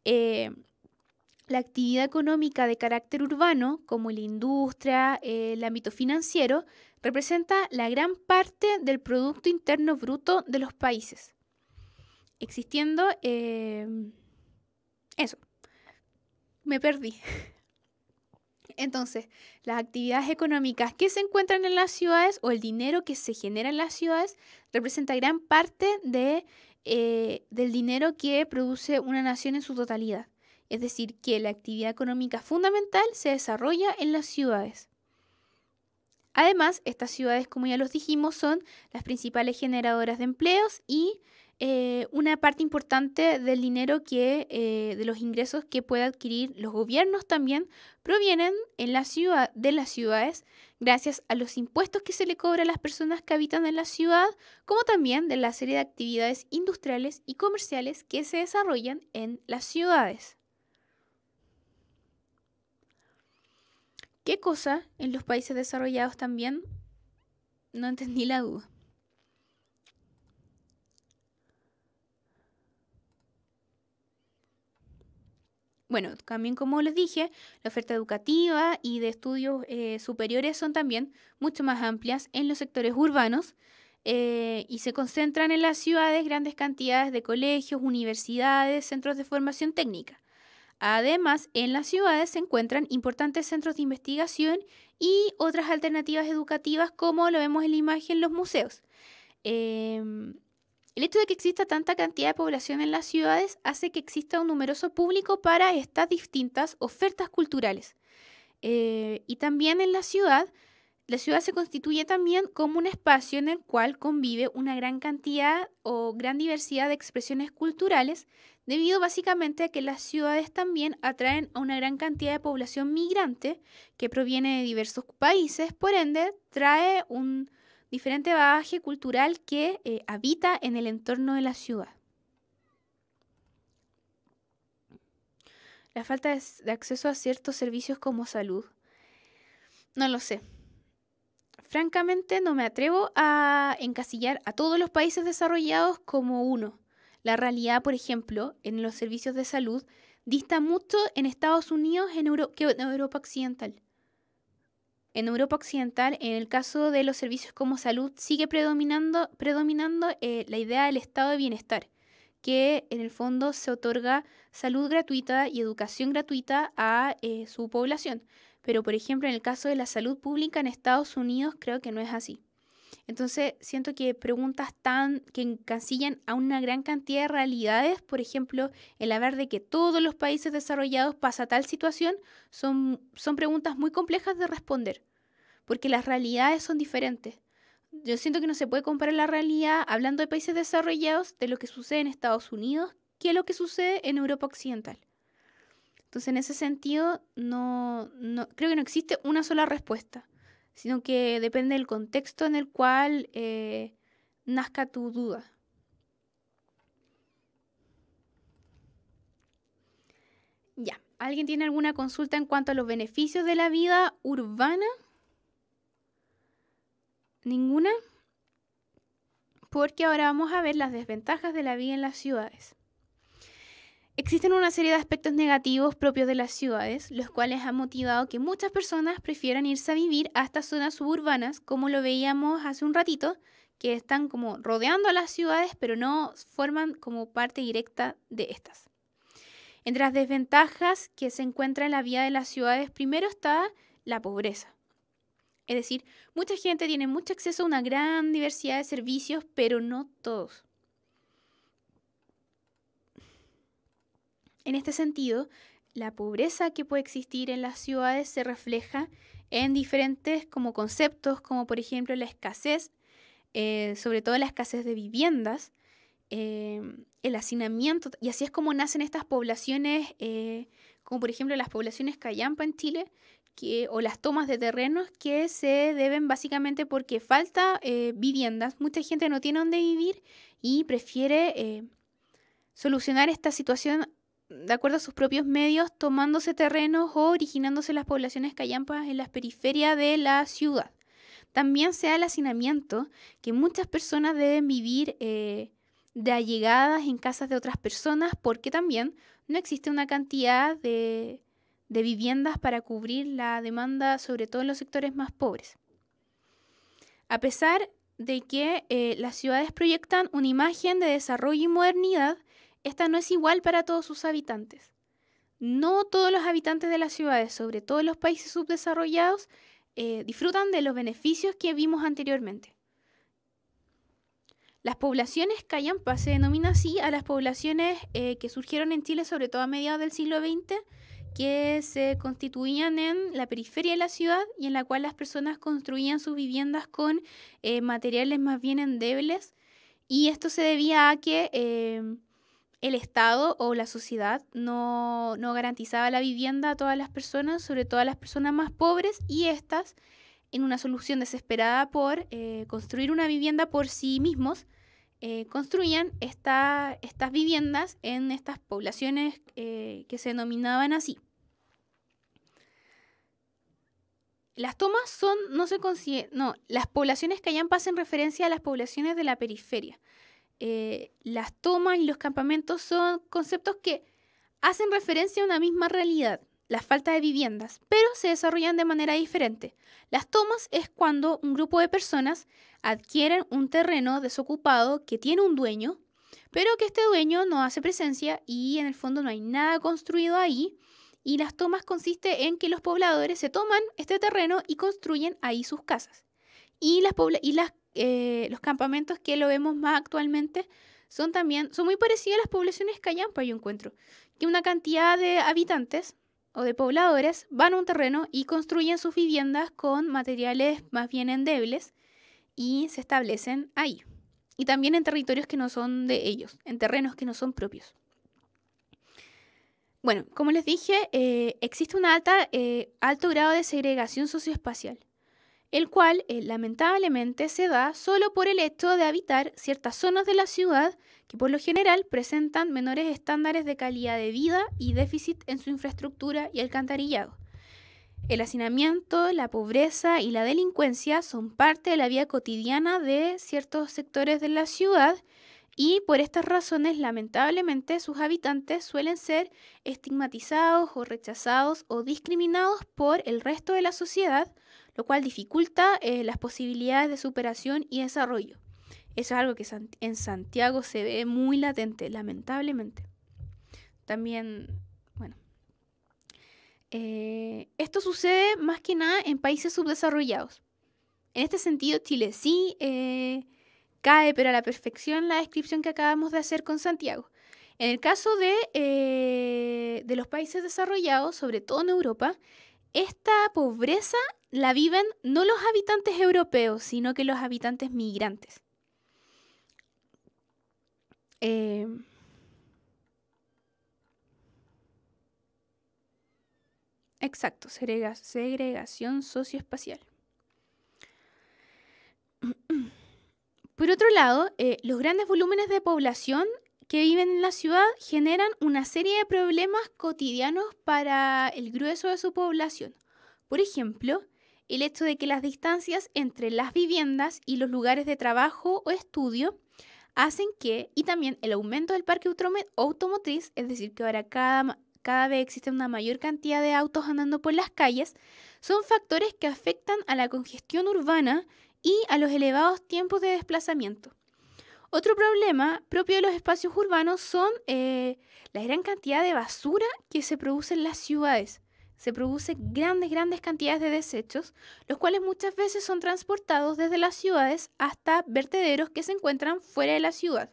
Speaker 1: la actividad económica de carácter urbano, como la industria, el ámbito financiero, representa la gran parte del Producto Interno Bruto de los países. Existiendo... eso. Me perdí. Entonces, las actividades económicas que se encuentran en las ciudades o el dinero que se genera en las ciudades representa gran parte del dinero que produce una nación en su totalidad. Es decir, que la actividad económica fundamental se desarrolla en las ciudades. Además, estas ciudades, como ya los dijimos, son las principales generadoras de empleos y una parte importante del dinero de los ingresos que puede adquirir los gobiernos también provienen de las ciudades gracias a los impuestos que se le cobra a las personas que habitan en la ciudad, como también de la serie de actividades industriales y comerciales que se desarrollan en las ciudades. ¿Qué cosa en los países desarrollados también? No entendí la duda. Bueno, también como les dije, la oferta educativa y de estudios superiores son también mucho más amplias en los sectores urbanos y se concentran en las ciudades grandes cantidades de colegios, universidades, centros de formación técnica. Además, en las ciudades se encuentran importantes centros de investigación y otras alternativas educativas como lo vemos en la imagen, los museos. El hecho de que exista tanta cantidad de población en las ciudades hace que exista un numeroso público para estas distintas ofertas culturales. Y también en la ciudad se constituye también como un espacio en el cual convive una gran cantidad o gran diversidad de expresiones culturales, debido básicamente a que las ciudades también atraen a una gran cantidad de población migrante que proviene de diversos países, por ende trae un diferente bagaje cultural que habita en el entorno de la ciudad. La falta de acceso a ciertos servicios como salud. No lo sé. Francamente, no me atrevo a encasillar a todos los países desarrollados como uno. La realidad, por ejemplo, en los servicios de salud dista mucho en Estados Unidos que en Europa Occidental. En Europa Occidental, en el caso de los servicios como salud, sigue predominando la idea del estado de bienestar, que en el fondo se otorga salud gratuita y educación gratuita a su población. Pero, por ejemplo, en el caso de la salud pública en Estados Unidos, creo que no es así. Entonces, siento que preguntas que encasillan a una gran cantidad de realidades, por ejemplo, el hablar de que todos los países desarrollados pasa tal situación, son preguntas muy complejas de responder, porque las realidades son diferentes. Yo siento que no se puede comparar la realidad, hablando de países desarrollados, de lo que sucede en Estados Unidos que lo que sucede en Europa Occidental. Entonces, en ese sentido, creo que no existe una sola respuesta, sino que depende del contexto en el cual nazca tu duda. Ya, ¿alguien tiene alguna consulta en cuanto a los beneficios de la vida urbana? ¿Ninguna? Porque ahora vamos a ver las desventajas de la vida en las ciudades. Existen una serie de aspectos negativos propios de las ciudades, los cuales han motivado que muchas personas prefieran irse a vivir a estas zonas suburbanas, como lo veíamos hace un ratito, que están como rodeando a las ciudades, pero no forman como parte directa de estas. Entre las desventajas que se encuentran en la vida de las ciudades, primero está la pobreza. Es decir, mucha gente tiene mucho acceso a una gran diversidad de servicios, pero no todos. En este sentido, la pobreza que puede existir en las ciudades se refleja en diferentes como conceptos, como por ejemplo la escasez, sobre todo la escasez de viviendas, el hacinamiento, y así es como nacen estas poblaciones, como por ejemplo las poblaciones callampa en Chile, o las tomas de terrenos que se deben básicamente porque falta viviendas, mucha gente no tiene dónde vivir y prefiere solucionar esta situación de acuerdo a sus propios medios, tomándose terrenos o originándose las poblaciones callampas en las periferias de la ciudad. También se da el hacinamiento, que muchas personas deben vivir de allegadas en casas de otras personas porque también no existe una cantidad de viviendas para cubrir la demanda, sobre todo en los sectores más pobres. A pesar de que las ciudades proyectan una imagen de desarrollo y modernidad, esta no es igual para todos sus habitantes. No todos los habitantes de las ciudades, sobre todo en los países subdesarrollados, disfrutan de los beneficios que vimos anteriormente. Las poblaciones callampa se denomina así a las poblaciones que surgieron en Chile, sobre todo a mediados del siglo XX, que se constituían en la periferia de la ciudad y en la cual las personas construían sus viviendas con materiales más bien endebles. Y esto se debía a que el Estado o la sociedad no garantizaba la vivienda a todas las personas, sobre todo a las personas más pobres, y estas, en una solución desesperada por construir una vivienda por sí mismos, construían estas viviendas en estas poblaciones que se denominaban así. Las tomas las poblaciones callampa hacen referencia a las poblaciones de la periferia. Las tomas y los campamentos son conceptos que hacen referencia a una misma realidad, la falta de viviendas, pero se desarrollan de manera diferente. Las tomas es cuando un grupo de personas adquieren un terreno desocupado que tiene un dueño, pero que este dueño no hace presencia y en el fondo no hay nada construido ahí. Y las tomas consiste en que los pobladores se toman este terreno y construyen ahí sus casas. Y los campamentos que lo vemos más actualmente son muy parecidos a las poblaciones callampa, yo encuentro. Que una cantidad de habitantes o de pobladores van a un terreno y construyen sus viviendas con materiales más bien endebles y se establecen ahí. Y también en territorios que no son de ellos, en terrenos que no son propios. Bueno, como les dije, existe un alto grado de segregación socioespacial, el cual lamentablemente se da solo por el hecho de habitar ciertas zonas de la ciudad que por lo general presentan menores estándares de calidad de vida y déficit en su infraestructura y alcantarillado. El hacinamiento, la pobreza y la delincuencia son parte de la vida cotidiana de ciertos sectores de la ciudad y por estas razones, lamentablemente, sus habitantes suelen ser estigmatizados o rechazados o discriminados por el resto de la sociedad, lo cual dificulta las posibilidades de superación y desarrollo. Eso es algo que en Santiago se ve muy latente, lamentablemente. También, bueno, esto sucede más que nada en países subdesarrollados. En este sentido, Chile sí cae, pero a la perfección, la descripción que acabamos de hacer con Santiago. En el caso de los países desarrollados, sobre todo en Europa, esta pobreza la viven no los habitantes europeos, sino que los habitantes migrantes. Exacto, segregación socioespacial. Por otro lado, los grandes volúmenes de población que viven en la ciudad generan una serie de problemas cotidianos para el grueso de su población. Por ejemplo, el hecho de que las distancias entre las viviendas y los lugares de trabajo o estudio hacen y también el aumento del parque automotriz, es decir, que ahora cada vez existe una mayor cantidad de autos andando por las calles, son factores que afectan a la congestión urbana y a los elevados tiempos de desplazamiento. Otro problema propio de los espacios urbanos son la gran cantidad de basura que se produce en las ciudades. Se producen grandes cantidades de desechos, los cuales muchas veces son transportados desde las ciudades hasta vertederos que se encuentran fuera de la ciudad.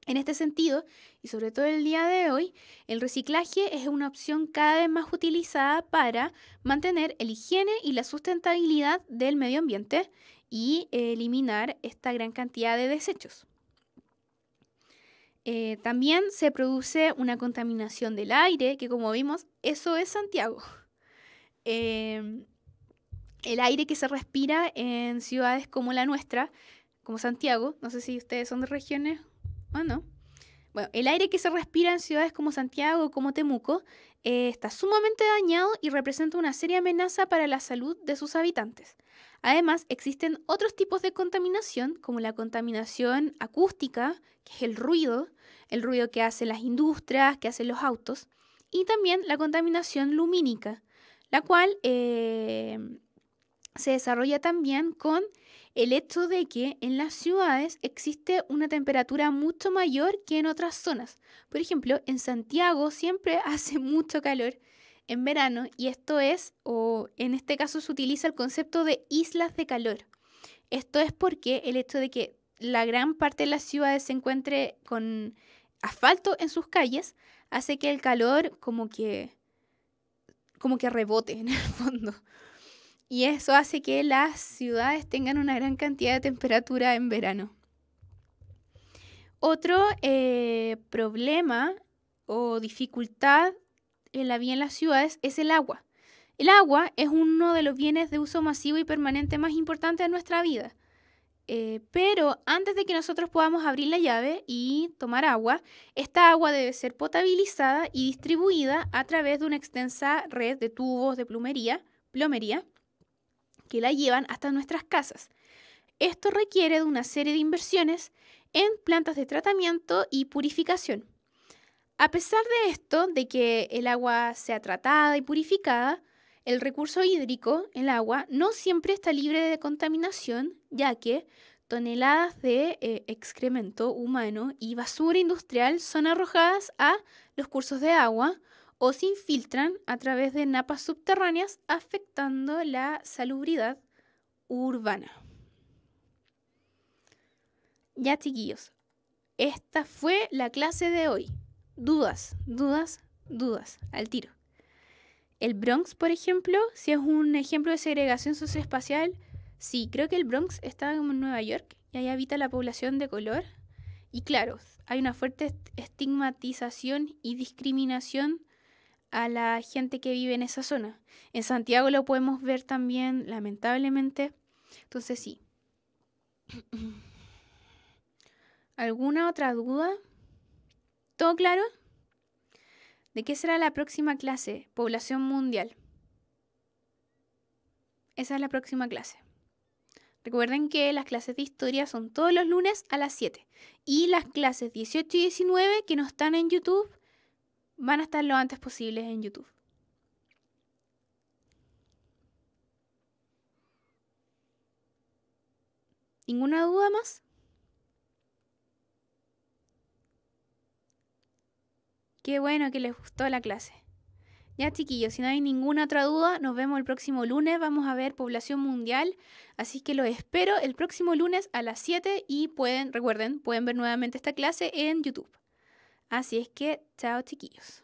Speaker 1: En este sentido, y sobre todo el día de hoy, el reciclaje es una opción cada vez más utilizada para mantener la higiene y la sustentabilidad del medio ambiente y eliminar esta gran cantidad de desechos. También se produce una contaminación del aire, que como vimos, eso es Santiago. El aire que se respira en ciudades como la nuestra, como Santiago, no sé si ustedes son de regiones o no. Bueno, el aire que se respira en ciudades como Santiago o como Temuco está sumamente dañado y representa una seria amenaza para la salud de sus habitantes. Además, existen otros tipos de contaminación, como la contaminación acústica, que es el ruido que hacen las industrias, que hacen los autos, y también la contaminación lumínica, la cual se desarrolla también con el hecho de que en las ciudades existe una temperatura mucho mayor que en otras zonas. Por ejemplo, en Santiago siempre hace mucho calor en verano y esto es, o en este caso se utiliza el concepto de islas de calor. Esto es porque el hecho de que la gran parte de las ciudades se encuentre con asfalto en sus calles hace que el calor como que rebote en el fondo. Y eso hace que las ciudades tengan una gran cantidad de temperatura en verano. Otro problema o dificultad en la vida en las ciudades es el agua. El agua es uno de los bienes de uso masivo y permanente más importantes de nuestra vida. Pero antes de que nosotros podamos abrir la llave y tomar agua, esta agua debe ser potabilizada y distribuida a través de una extensa red de tubos de plomería que la llevan hasta nuestras casas. Esto requiere de una serie de inversiones en plantas de tratamiento y purificación. A pesar de esto, de que el agua sea tratada y purificada, el recurso hídrico, el agua, no siempre está libre de contaminación, ya que toneladas de excremento humano y basura industrial son arrojadas a los cursos de agua o se infiltran a través de napas subterráneas, afectando la salubridad urbana. Ya, chiquillos, esta fue la clase de hoy. Dudas, al tiro. El Bronx, por ejemplo, si es un ejemplo de segregación socioespacial, sí, creo que el Bronx está en Nueva York y ahí habita la población de color. Y claro, hay una fuerte estigmatización y discriminación a la gente que vive en esa zona. En Santiago lo podemos ver también, lamentablemente. Entonces sí. ¿Alguna otra duda? ¿Todo claro? ¿De qué será la próxima clase? Población mundial. Esa es la próxima clase. Recuerden que las clases de historia son todos los lunes a las 7. Y las clases 18 y 19 que no están en YouTube van a estar lo antes posible en YouTube. ¿Ninguna duda más? Qué bueno que les gustó la clase. Ya, chiquillos, si no hay ninguna otra duda, nos vemos el próximo lunes. Vamos a ver población mundial. Así que los espero el próximo lunes a las 7 y recuerden, pueden ver nuevamente esta clase en YouTube. Así es que, chao, chiquillos.